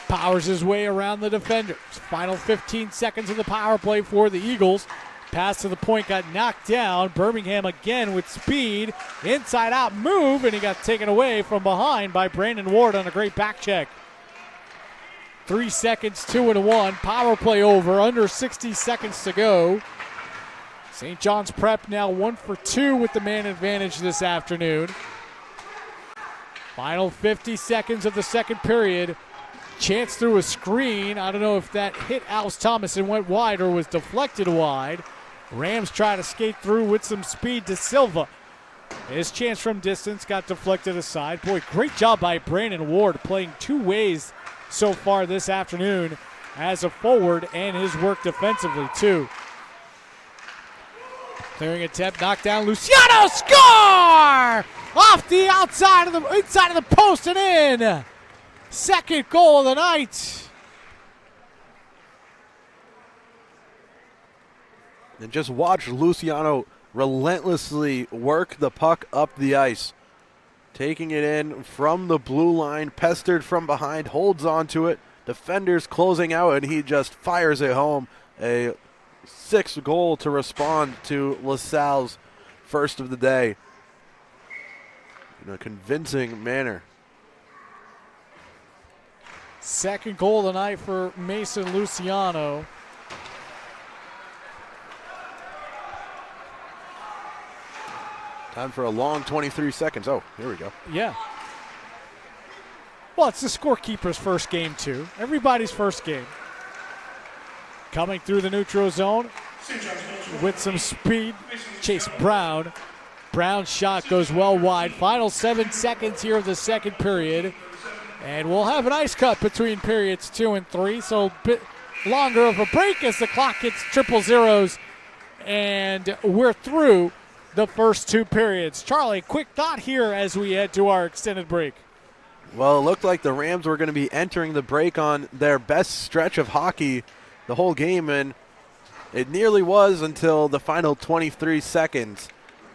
Powers his way around the defenders. Final 15 seconds of the power play for the Eagles. Pass to the point got knocked down. Birmingham again with speed. Inside out move, and he got taken away from behind by Brandon Ward on a great back check. 3 seconds, 2-1. Power play over. Under 60 seconds to go. St. John's Prep now 1 for 2 with the man advantage this afternoon. Final 50 seconds of the second period. Chance through a screen. I don't know if that hit Alves Thomas and went wide or was deflected wide. Rams try to skate through with some speed to Silva. His chance from distance got deflected aside. Boy, great job by Brandon Ward playing two ways so far this afternoon as a forward and his work defensively too. Clearing attempt, knocked down. Luciano, score! Off the outside of the inside of the post and in. Second goal of the night. And just watch Luciano relentlessly work the puck up the ice. Taking it in from the blue line, pestered from behind, holds on to it. Defenders closing out, and he just fires it home. A sixth goal to respond to LaSalle's first of the day in a convincing manner. Second goal of the night for Mason Luciano. Time for a long 23 seconds. Oh, here we go. Yeah. Well, it's the scorekeeper's first game, too. Everybody's first game. Coming through the neutral zone with some speed, Chase Brown. Brown's shot goes well wide. Final 7 seconds here of the second period. And we'll have an ice cut between periods 2 and 3, so a bit longer of a break as the clock hits triple zeros. And we're through the first 2 periods. Charlie, quick thought here as we head to our extended break. Well, it looked like the Rams were going to be entering the break on their best stretch of hockey the whole game, and it nearly was until the final 23 seconds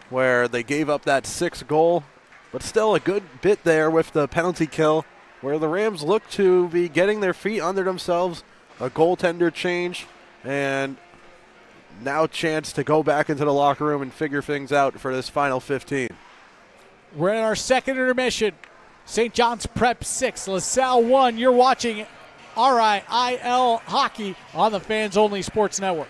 where they gave up that 6th goal, but still a good bit there with the penalty kill where the Rams look to be getting their feet under themselves, a goaltender change, and now chance to go back into the locker room and figure things out for this final 15. We're in our second intermission. St. John's Prep 6, LaSalle 1. You're watching RIIL Hockey on the Fans Only Sports Network.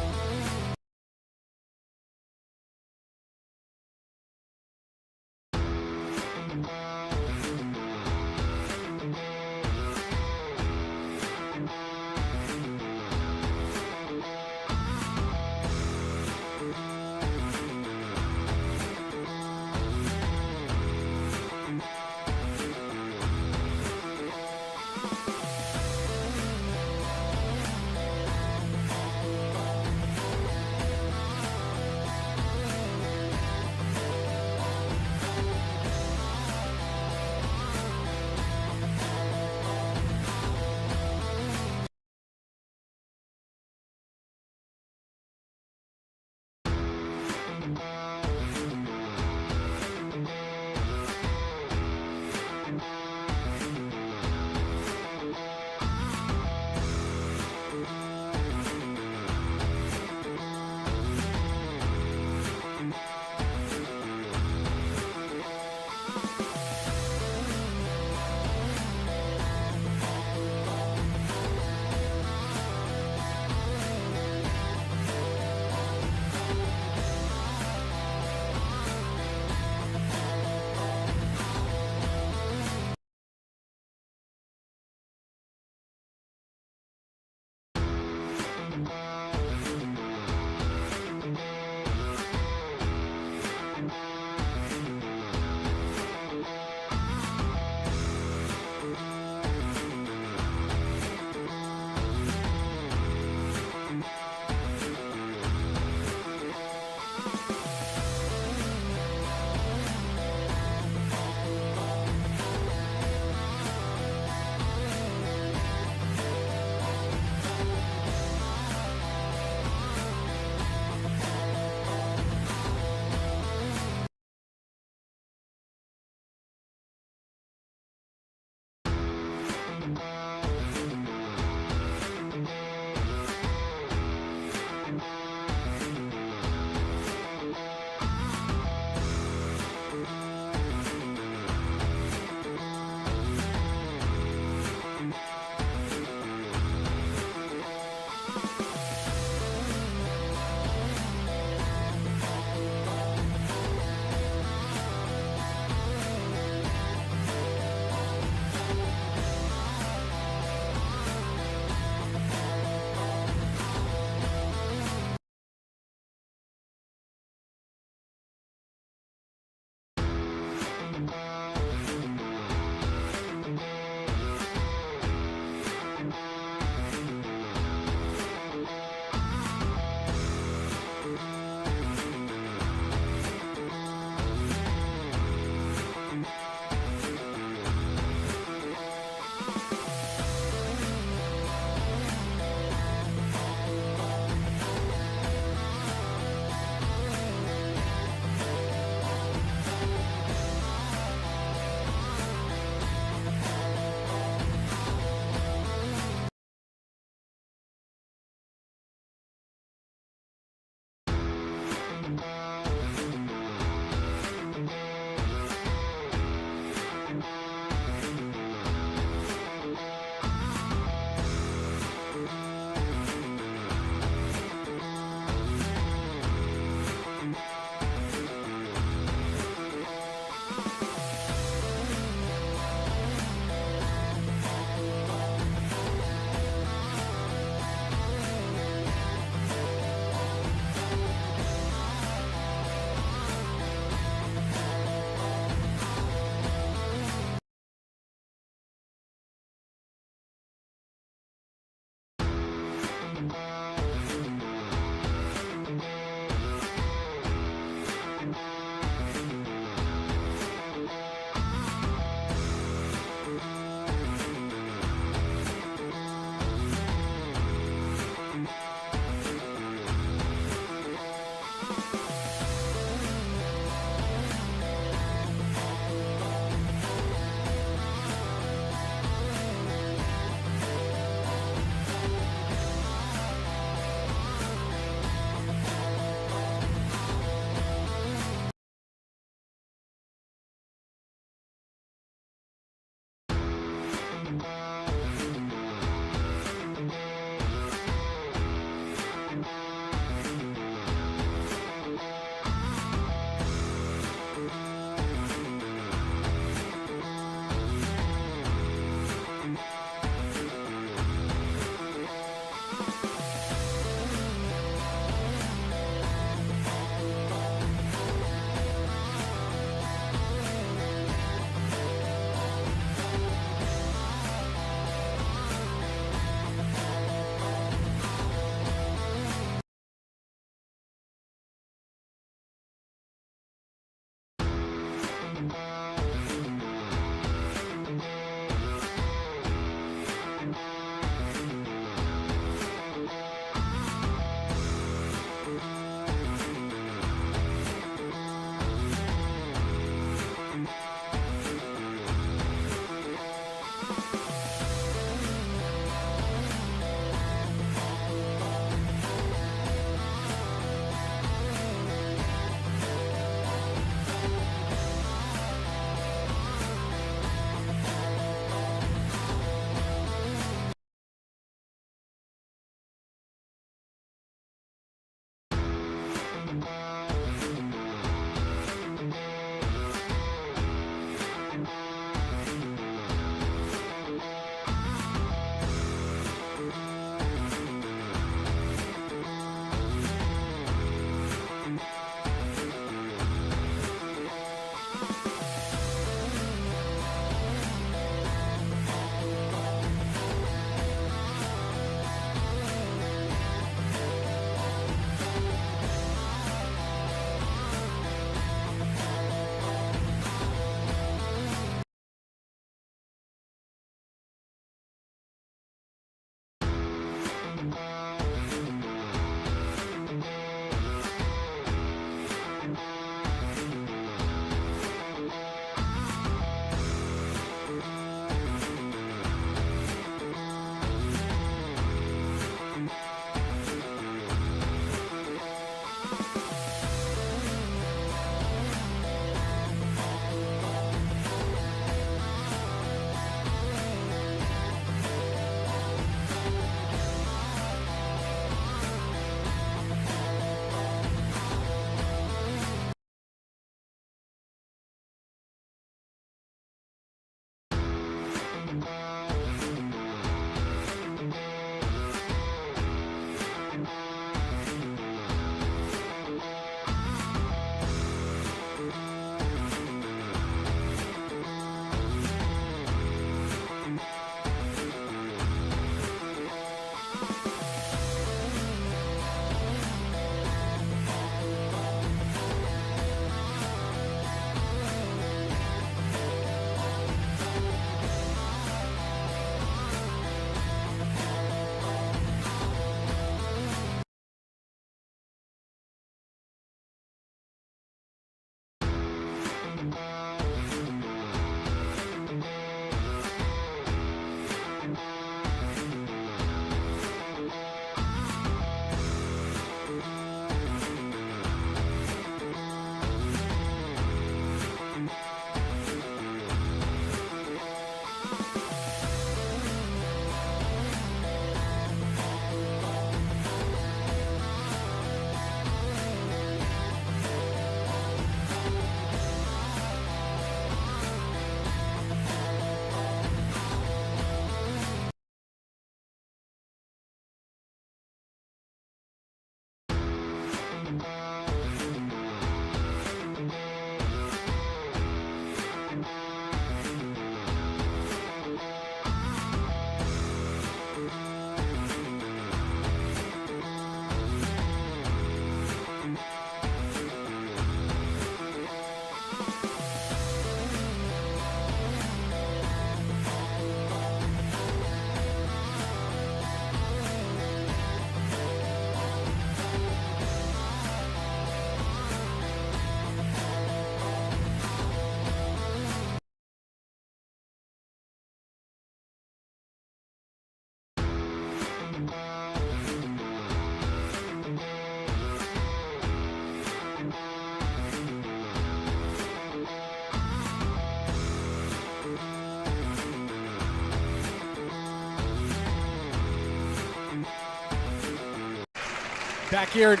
Back here at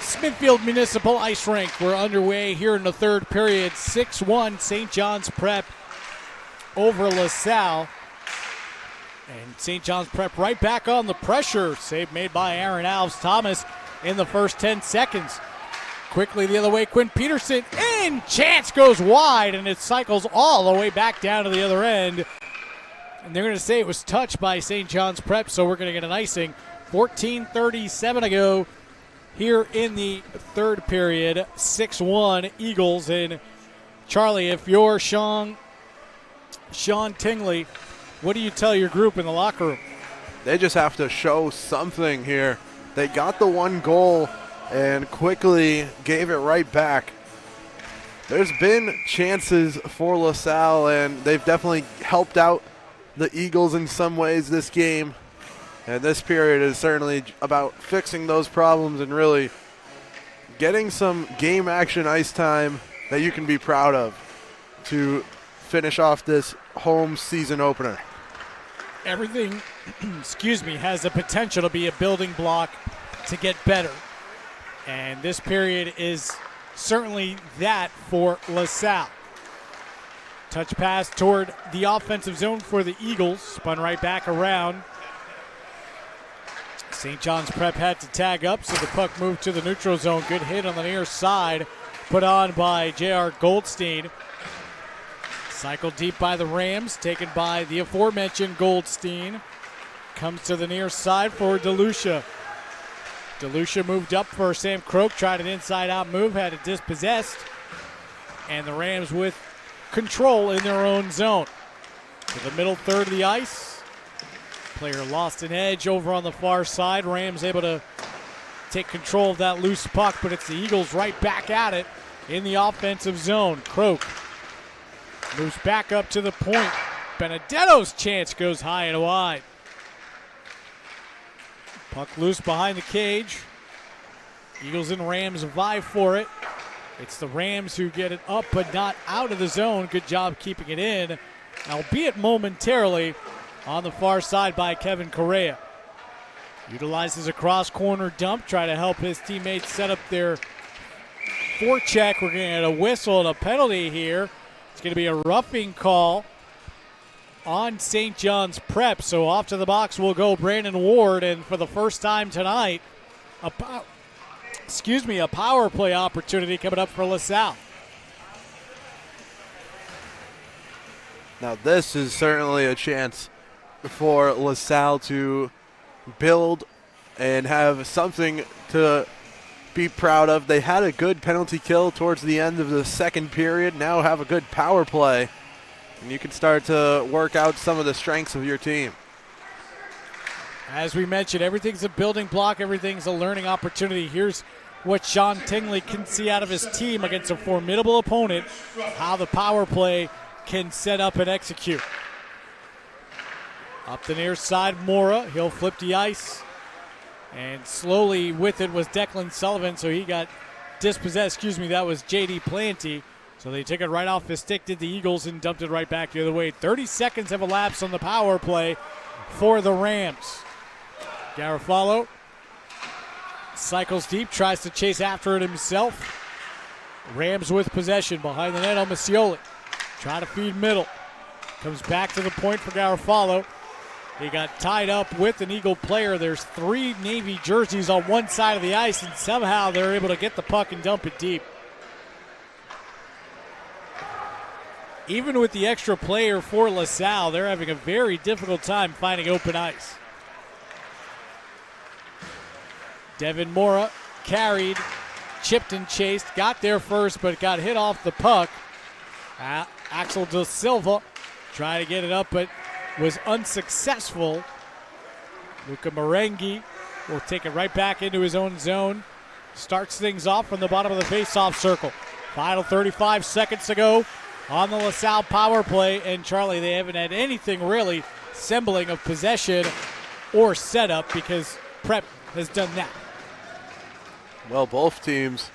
Smithfield Municipal Ice Rink. We're underway here in the third period. 6-1 St. John's Prep over LaSalle. And St. John's Prep right back on the pressure. Save made by Aaron Alves Thomas in the first 10 seconds. Quickly the other way, Quinn Peterson in. Chance goes wide, and it cycles all the way back down to the other end. And they're going to say it was touched by St. John's Prep, so we're going to get an icing. 14:37 to go here in the third period. 6-1 Eagles. And Charlie, if you're Sean Tingley, what do you tell your group in the locker room? They just have to show something here. They got the one goal and quickly gave it right back. There's been chances for LaSalle, and they've definitely helped out the Eagles in some ways this game. And this period is certainly about fixing those problems and really getting some game action ice time that you can be proud of to finish off this home season opener. Everything, has the potential to be a building block to get better. And this period is certainly that for LaSalle. Touch pass toward the offensive zone for the Eagles. Spun right back around. St. John's Prep had to tag up, so the puck moved to the neutral zone. Good hit on the near side, put on by J.R. Goldstein. Cycled deep by the Rams, taken by the aforementioned Goldstein. Comes to the near side for DeLucia. DeLucia moved up for Sam Croak, tried an inside-out move, had it dispossessed. And the Rams with control in their own zone. To the middle third of the ice. Player lost an edge over on the far side. Rams able to take control of that loose puck, but it's the Eagles right back at it in the offensive zone. Croak moves back up to the point. Benedetto's chance goes high and wide. Puck loose behind the cage. Eagles and Rams vie for it. It's the Rams who get it up but not out of the zone. Good job keeping it in, albeit momentarily, on the far side by Kevin Correa. Utilizes a cross-corner dump, try to help his teammates set up their forecheck. We're going to get a whistle and a penalty here. It's going to be a roughing call on St. John's Prep. So off to the box will go Brandon Ward, and for the first time tonight, a power play opportunity coming up for LaSalle. Now this is certainly a chance for LaSalle to build and have something to be proud of. They had a good penalty kill towards the end of the second period. Now have a good power play, and you can start to work out some of the strengths of your team. As we mentioned, everything's a building block. Everything's a learning opportunity. Here's what Sean Tingley can see out of his team against a formidable opponent, how the power play can set up and execute. Up the near side, Mora. He'll flip the ice. And slowly with it was Declan Sullivan, so he got dispossessed. That was J.D. Planty. So they took it right off his stick, did the Eagles, and dumped it right back the other way. 30 seconds have elapsed on the power play for the Rams. Garofalo cycles deep, tries to chase after it himself. Rams with possession behind the net on Macioli. Trying to feed middle. Comes back to the point for Garofalo. He got tied up with an Eagle player. There's 3 Navy jerseys on one side of the ice, and somehow they're able to get the puck and dump it deep. Even with the extra player for LaSalle, they're having a very difficult time finding open ice. Devin Mora carried, chipped and chased, got there first, but got hit off the puck. Axel De Silva tried to get it up, but was unsuccessful. Luca Merengi will take it right back into his own zone. Starts things off from the bottom of the face-off circle. Final 35 seconds to go on the LaSalle power play. And Charlie, they haven't had anything really resembling of possession or setup because Prep has done that. Well, both teams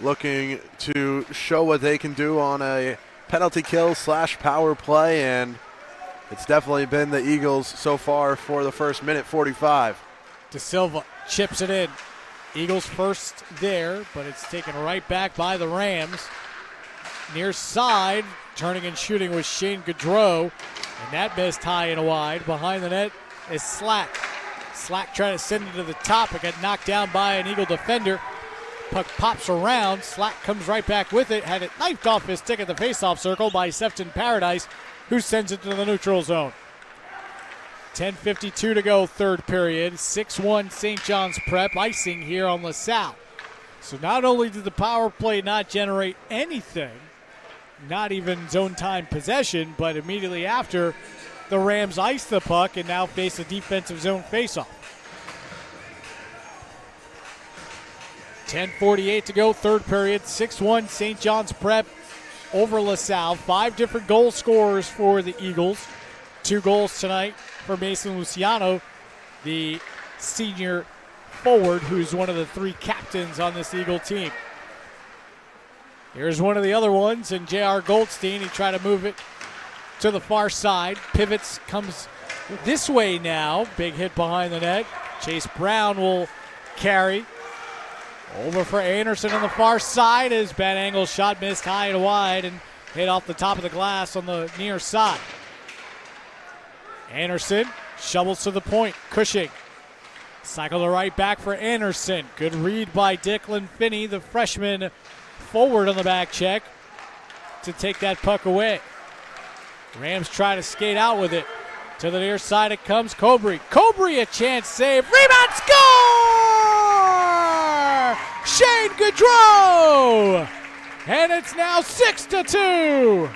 looking to show what they can do on a penalty kill / power play, and it's definitely been the Eagles so far for the first minute 45. De Silva chips it in. Eagles first there, but it's taken right back by the Rams. Near side, turning and shooting was Shane Gaudreau, and that missed high and wide. Behind the net is Slack. Slack trying to send it to the top. It got knocked down by an Eagle defender. Puck pops around. Slack comes right back with it. Had it knifed off his stick at the faceoff circle by Sefton Paradise, who sends it to the neutral zone. 10:52 to go, third period. 6-1 St. John's Prep, icing here on LaSalle. So not only did the power play not generate anything, not even zone time possession, but immediately after, the Rams ice the puck and now face a defensive zone faceoff. 10:48 to go, third period. 6-1 St. John's Prep over LaSalle. 5 different goal scorers for the Eagles. 2 goals tonight for Mason Luciano, the senior forward who's one of the 3 captains on this Eagle team. Here's one of the other ones, and J.R. Goldstein, he tried to move it to the far side. Pivots, comes this way now. Big hit behind the net. Chase Brown will carry. Over for Anderson on the far side. His bad angle shot missed high and wide and hit off the top of the glass on the near side. Anderson shovels to the point. Cushing. Cycle to right back for Anderson. Good read by Declan Finney, the freshman forward on the back check, to take that puck away. Rams try to skate out with it. To the near side it comes. Cobry. Cobry, a chance save. Rebound, score! Shane Gaudreau! And it's now 6-2.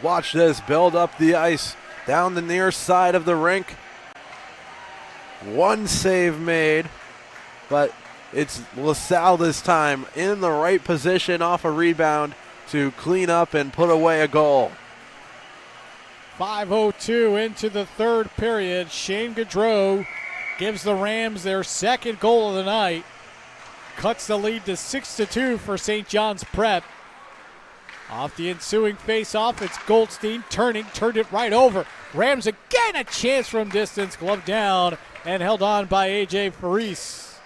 Watch this build up the ice down the near side of the rink. One save made, but it's LaSalle this time in the right position off a rebound to clean up and put away a goal. 5:02 into the third period. Shane Gaudreau gives the Rams their second goal of the night. Cuts the lead to 6-2 for St. John's Prep. Off the ensuing face-off, it's Goldstein turned it right over. Rams again a chance from distance, glove down, and held on by A.J. Faris.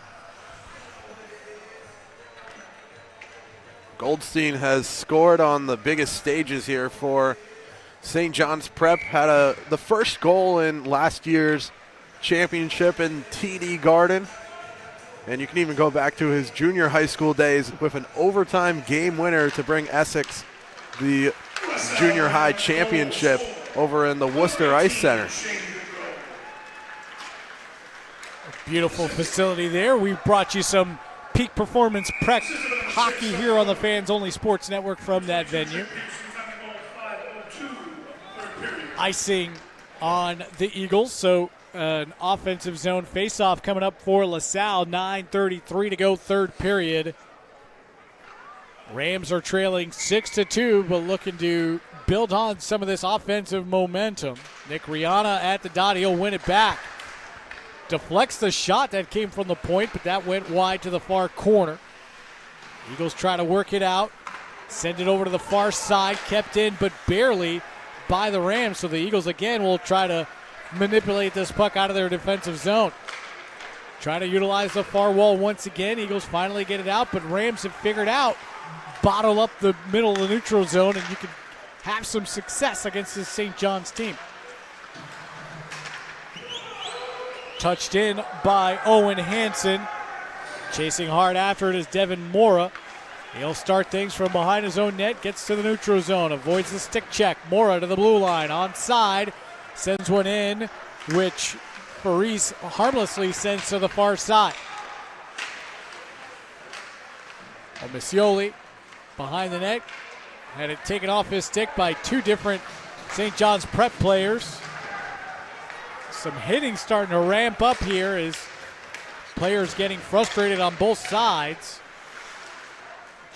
Goldstein has scored on the biggest stages here for St. John's Prep. Had the first goal in last year's championship in TD Garden. And you can even go back to his junior high school days with an overtime game winner to bring Essex the junior high championship over in the Worcester Ice Center. Beautiful facility there. We've brought you some peak performance prep hockey here on the Fans Only Sports Network from that venue. Icing on the Eagles, so an offensive zone faceoff coming up for LaSalle. 9:33 to go, third period. Rams are trailing 6-2, but looking to build on some of this offensive momentum. Nick Rihanna at the dot. He'll win it back. Deflects the shot that came from the point, but that went wide to the far corner. Eagles try to work it out. Send it over to the far side. Kept in, but barely by the Rams. So the Eagles again will try to manipulate this puck out of their defensive zone. Try to utilize the far wall once again. Eagles finally get it out, but Rams have figured out bottle up the middle of the neutral zone, and you can have some success against this St. John's team. Touched in by Owen Hansen. Chasing hard after it is Devin Mora. He'll start things from behind his own net, gets to the neutral zone, avoids the stick check. Mora to the blue line, onside, sends one in, which Faris harmlessly sends to the far side. Omisioli behind the net, had it taken off his stick by 2 different St. John's Prep players. Some hitting starting to ramp up here as players getting frustrated on both sides.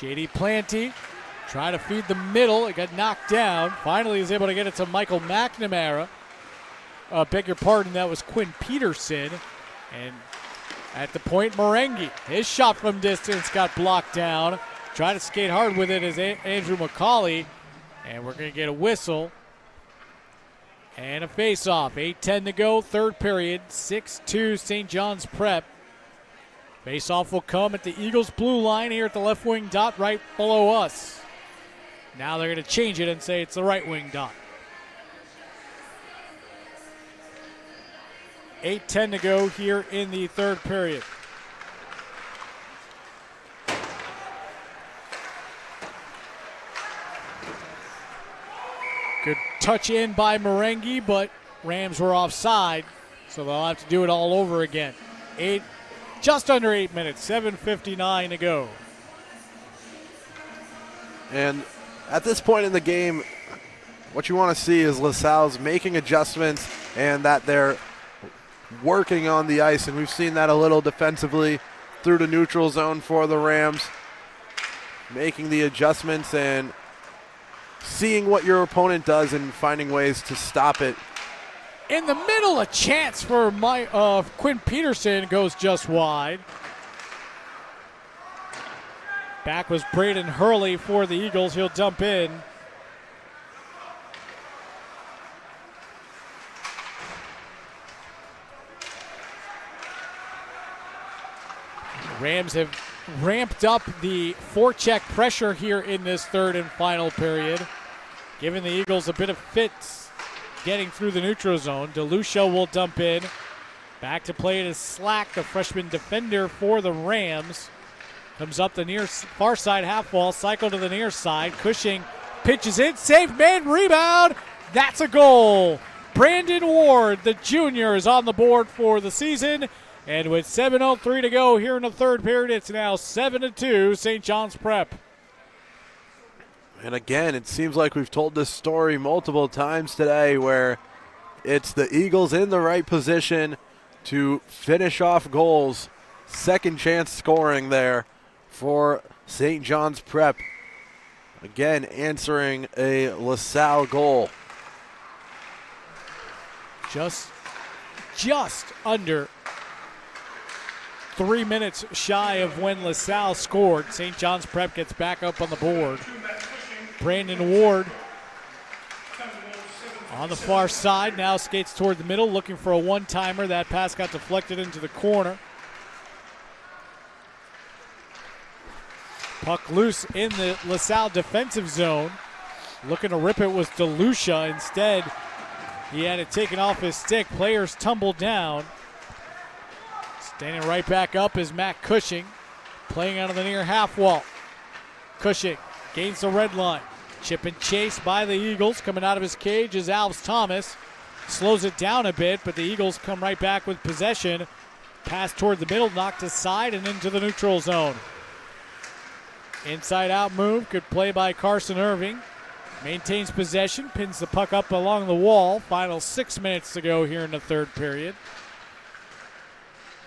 J.D. Planty trying to feed the middle. It got knocked down. Finally is able to get it to Michael McNamara. Beg your pardon, that was Quinn Peterson. And at the point, Merengue. His shot from distance got blocked down. Tried to skate hard with it as Andrew McCauley. And we're going to get a whistle and a face-off. 8:10 to go, third period. 6-2 St. John's Prep. Face-off will come at the Eagles' blue line here at the left wing dot right below us. Now they're going to change it and say it's the right wing dot. 8:10 to go here in the third period. Good touch in by Merengue, but Rams were offside, so they'll have to do it all over again. Just under 8 minutes, 7:59 to go. And at this point in the game, what you want to see is LaSalle's making adjustments and that they're working on the ice, and we've seen that a little defensively through the neutral zone for the Rams, making the adjustments and seeing what your opponent does and finding ways to stop it. In the middle, a chance for Quinn Peterson goes just wide. Back was Braden Hurley for the Eagles. He'll dump in. Rams have ramped up the forecheck pressure here in this third and final period, giving the Eagles a bit of fits getting through the neutral zone. DeLucia will dump in. Back to play it is Slack, the freshman defender for the Rams. Comes up the near far side half wall, cycle to the near side. Cushing pitches in, save made, rebound. That's a goal. Brandon Ward, the junior, is on the board for the season. And with 7:03 to go here in the third period, it's now 7-2 St. John's Prep. And again, it seems like we've told this story multiple times today where it's the Eagles in the right position to finish off goals. Second chance scoring there for St. John's Prep. Again, answering a LaSalle goal. Just under 3 minutes shy of when LaSalle scored. St. John's Prep gets back up on the board. Brandon Ward on the far side, now skates toward the middle, looking for a one-timer. That pass got deflected into the corner. Puck loose in the LaSalle defensive zone. Looking to rip it was DeLucia. Instead, he had it taken off his stick. Players tumbled down. Standing right back up is Matt Cushing, playing out of the near half wall. Cushing gains the red line. Chip and chase by the Eagles. Coming out of his cage is Alves Thomas. Slows it down a bit, but the Eagles come right back with possession. Pass toward the middle, knocked aside and into the neutral zone. Inside out move, good play by Carson Irving. Maintains possession, pins the puck up along the wall. Final 6 minutes to go here in the third period.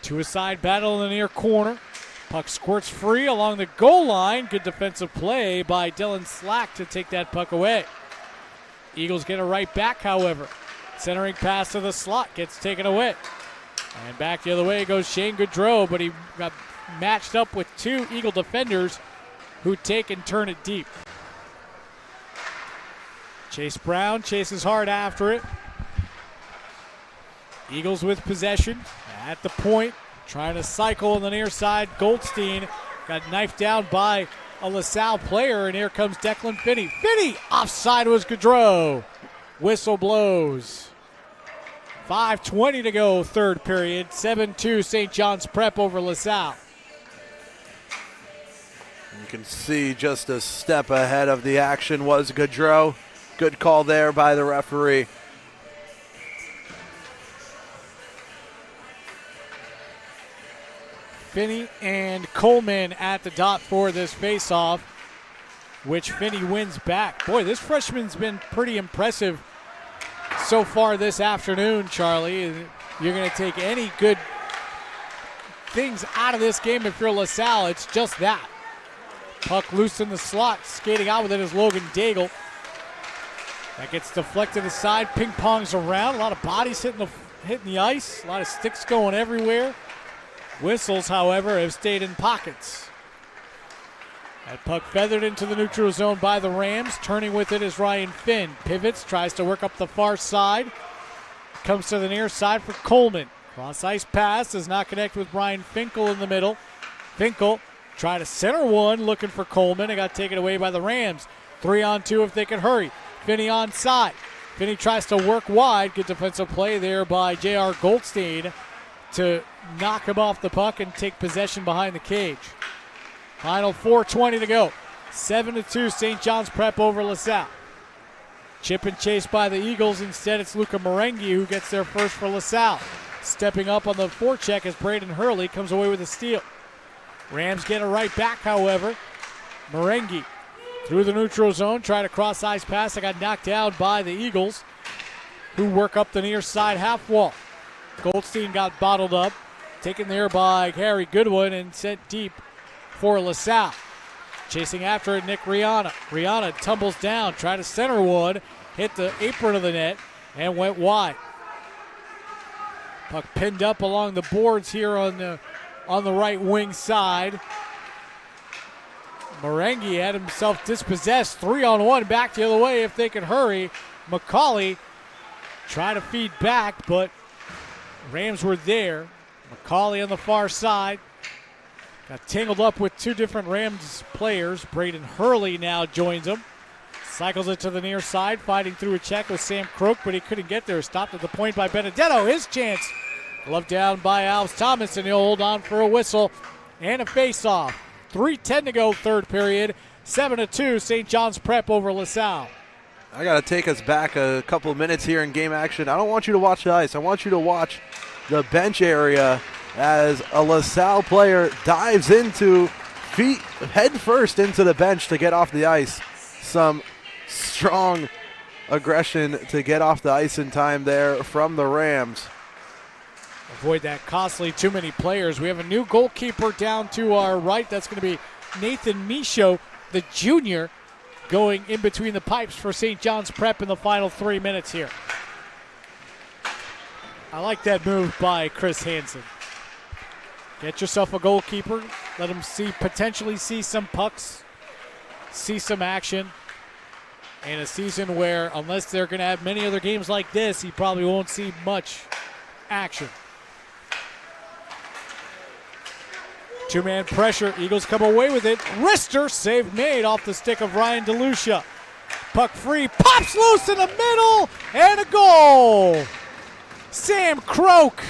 Two-a-side battle in the near corner. Puck squirts free along the goal line. Good defensive play by Dylan Slack to take that puck away. Eagles get it right back, however. Centering pass to the slot gets taken away. And back the other way goes Shane Gaudreau, but he got matched up with two Eagle defenders who take and turn it deep. Chase Brown chases hard after it. Eagles with possession at the point, trying to cycle on the near side. Goldstein got knifed down by a LaSalle player, and here comes Declan Finney. Finney offside was Gaudreau. Whistle blows. 5:20 to go, third period. 7-2 St. John's Prep over LaSalle. You can see just a step ahead of the action was Gaudreau. Good call there by the referee. Finney and Coleman at the dot for this faceoff, which Finney wins back. Boy, this freshman's been pretty impressive so far this afternoon, Charlie. You're going to take any good things out of this game if you're LaSalle. It's just that. Puck loose in the slot. Skating out with it is Logan Daigle. That gets deflected aside. Ping pongs around. A lot of bodies hitting the ice. A lot of sticks going everywhere. Whistles, however, have stayed in pockets. That puck feathered into the neutral zone by the Rams. Turning with it is Ryan Finn. Pivots, tries to work up the far side. Comes to the near side for Coleman. Cross ice pass does not connect with Brian Finkel in the middle. Finkel try to center one, looking for Coleman. It got taken away by the Rams. 3-on-2 if they can hurry. Finney on side. Finney tries to work wide. Good defensive play there by J.R. Goldstein to knock him off the puck and take possession behind the cage. Final 4:20 to go. 7-2 St. John's Prep over LaSalle. Chip and chase by the Eagles. Instead, it's Luca Marengi who gets there first for LaSalle. Stepping up on the forecheck as Braden Hurley comes away with a steal. Rams get it right back, however. Marengi through the neutral zone, try to cross ice pass. It got knocked down by the Eagles, who work up the near side half wall. Goldstein got bottled up, taken there by Harry Goodwin and sent deep for LaSalle. Chasing after it, Nick Rihanna. Rihanna tumbles down, tried to center one, hit the apron of the net, and went wide. Puck pinned up along the boards here on the right wing side. Marengi had himself dispossessed. 3-on-1 back the other way if they could hurry. McCauley tried to feed back, but Rams were there. McCauley on the far side. Got tangled up with two different Rams players. Braden Hurley now joins them. Cycles it to the near side, fighting through a check with Sam Croak, but he couldn't get there. Stopped at the point by Benedetto. His chance. Gloved down by Alves Thomas, and he'll hold on for a whistle and a face-off. 3:10 to go, third period. 7-2, St. John's Prep over LaSalle. I got to take us back a couple of minutes here in game action. I don't want you to watch the ice. I want you to watch the bench area as a LaSalle player dives into feet head first into the bench to get off the ice. Some strong aggression to get off the ice in time there from the Rams. Avoid that costly too many players. We have a new goalkeeper down to our right. That's going to be Nathan Michaud, the junior, going in between the pipes for St. John's Prep in the final 3 minutes here. I like that move by Chris Hansen. Get yourself a goalkeeper. Let him potentially see some pucks, see some action. In a season where, unless they're going to have many other games like this, he probably won't see much action. Two-man pressure. Eagles come away with it. Wrister, save made off the stick of Ryan DeLucia. Puck free, pops loose in the middle, and a goal. Sam Croak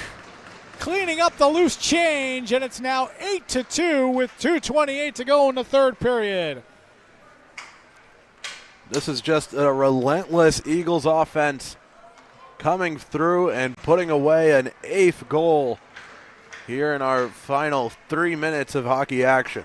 cleaning up the loose change, and it's now 8-2 with 2:28 to go in the third period. This is just a relentless Eagles offense coming through and putting away an 8th goal here in our final 3 minutes of hockey action.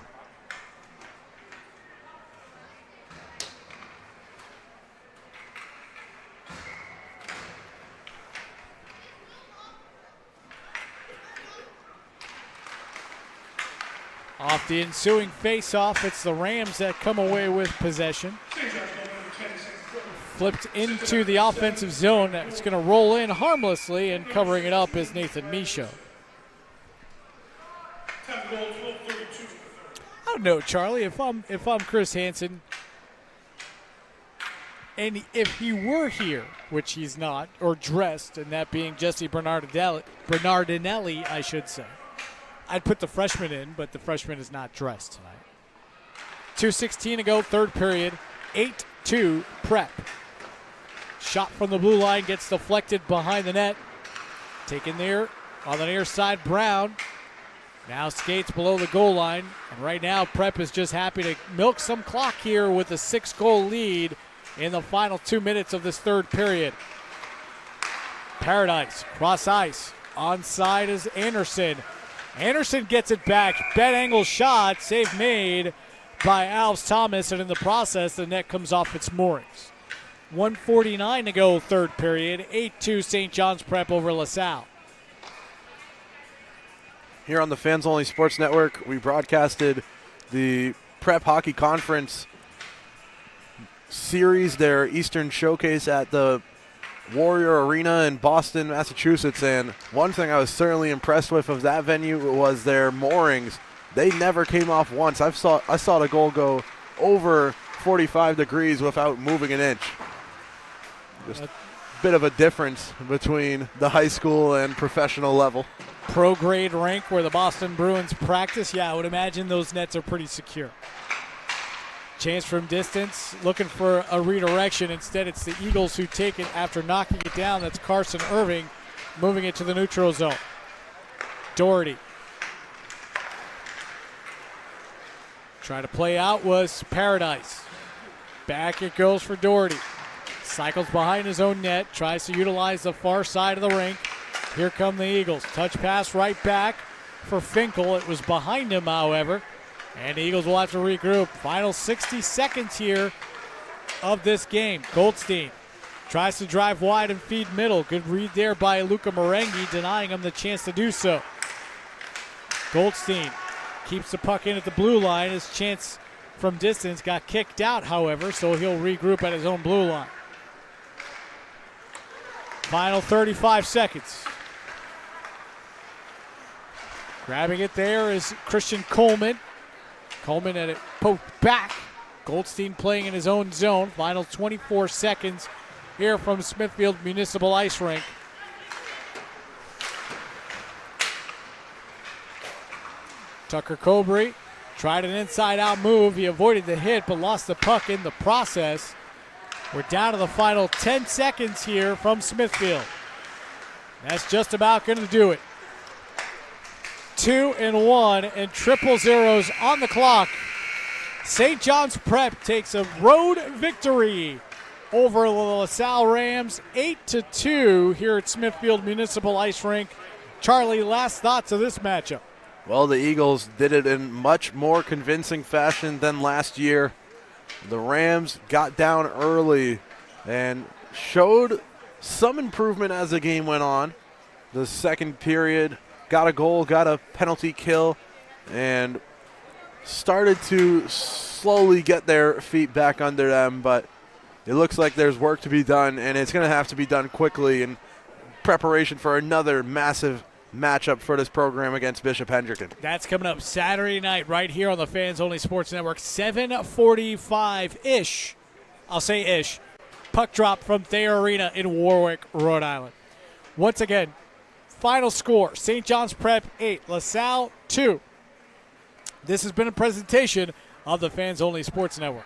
Off the ensuing face-off, it's the Rams that come away with possession. Flipped into the offensive zone. It's going to roll in harmlessly, and covering it up is Nathan Michaud. I don't know, Charlie. If I'm Chris Hansen, and if he were here, which he's not, or dressed, and that being Jesse Bernardinelli, I should say, I'd put the freshman in, but the freshman is not dressed tonight. 2:16 to go, third period. 8-2 Prep. Shot from the blue line gets deflected behind the net. Taken there on the near side, Brown. Now skates below the goal line. And right now, Prep is just happy to milk some clock here with a 6-goal lead in the final 2 minutes of this third period. Paradise, cross ice. Onside is Anderson. Anderson gets it back. Bet angle shot. Save made by Alves Thomas. And in the process, the net comes off its moorings. 1:49 to go, third period. 8-2 St. John's Prep over LaSalle. Here on the Fans Only Sports Network, we broadcasted the Prep Hockey Conference series, their Eastern Showcase at the Warrior Arena in Boston, Massachusetts. And one thing I was certainly impressed with of that venue was their moorings. they never came off once. I saw the goal go over 45 degrees without moving an inch. Just a bit of a difference between the high school and professional level. Pro grade rink where the Boston Bruins practice. Yeah, I would imagine those nets are pretty secure. Chance from distance, looking for a redirection. Instead, it's the Eagles who take it after knocking it down. That's Carson Irving moving it to the neutral zone. Doherty. Trying to play out was Paradise. Back it goes for Doherty. Cycles behind his own net, tries to utilize the far side of the rink. Here come the Eagles. Touch pass right back for Finkel. It was behind him, however. And the Eagles will have to regroup. Final 60 seconds here of this game. Goldstein tries to drive wide and feed middle. Good read there by Luca Merengi, denying him the chance to do so. Goldstein keeps the puck in at the blue line. His chance from distance got kicked out, however, so he'll regroup at his own blue line. Final 35 seconds. Grabbing it there is Christian Coleman. Coleman at it poked back. Goldstein playing in his own zone. Final 24 seconds here from Smithfield Municipal Ice Rink. Tucker Cobrey tried an inside-out move. He avoided the hit but lost the puck in the process. We're down to the final 10 seconds here from Smithfield. That's just about going to do it. 2-1 and triple zeros on the clock. St. John's Prep takes a road victory over the LaSalle Rams 8-2 here at Smithfield Municipal Ice Rink. Charlie, last thoughts of this matchup? Well, the Eagles did it in much more convincing fashion than last year. The Rams got down early and showed some improvement as the game went on. The second period, got a goal, got a penalty kill, and started to slowly get their feet back under them, but it looks like there's work to be done, and it's going to have to be done quickly in preparation for another massive matchup for this program against Bishop Hendricken. That's coming up Saturday night right here on the Fans Only Sports Network, 7:45-ish. I'll say ish. Puck drop from Thayer Arena in Warwick, Rhode Island. Once again, final score, St. John's Prep 8, LaSalle 2. This has been a presentation of the Fans Only Sports Network.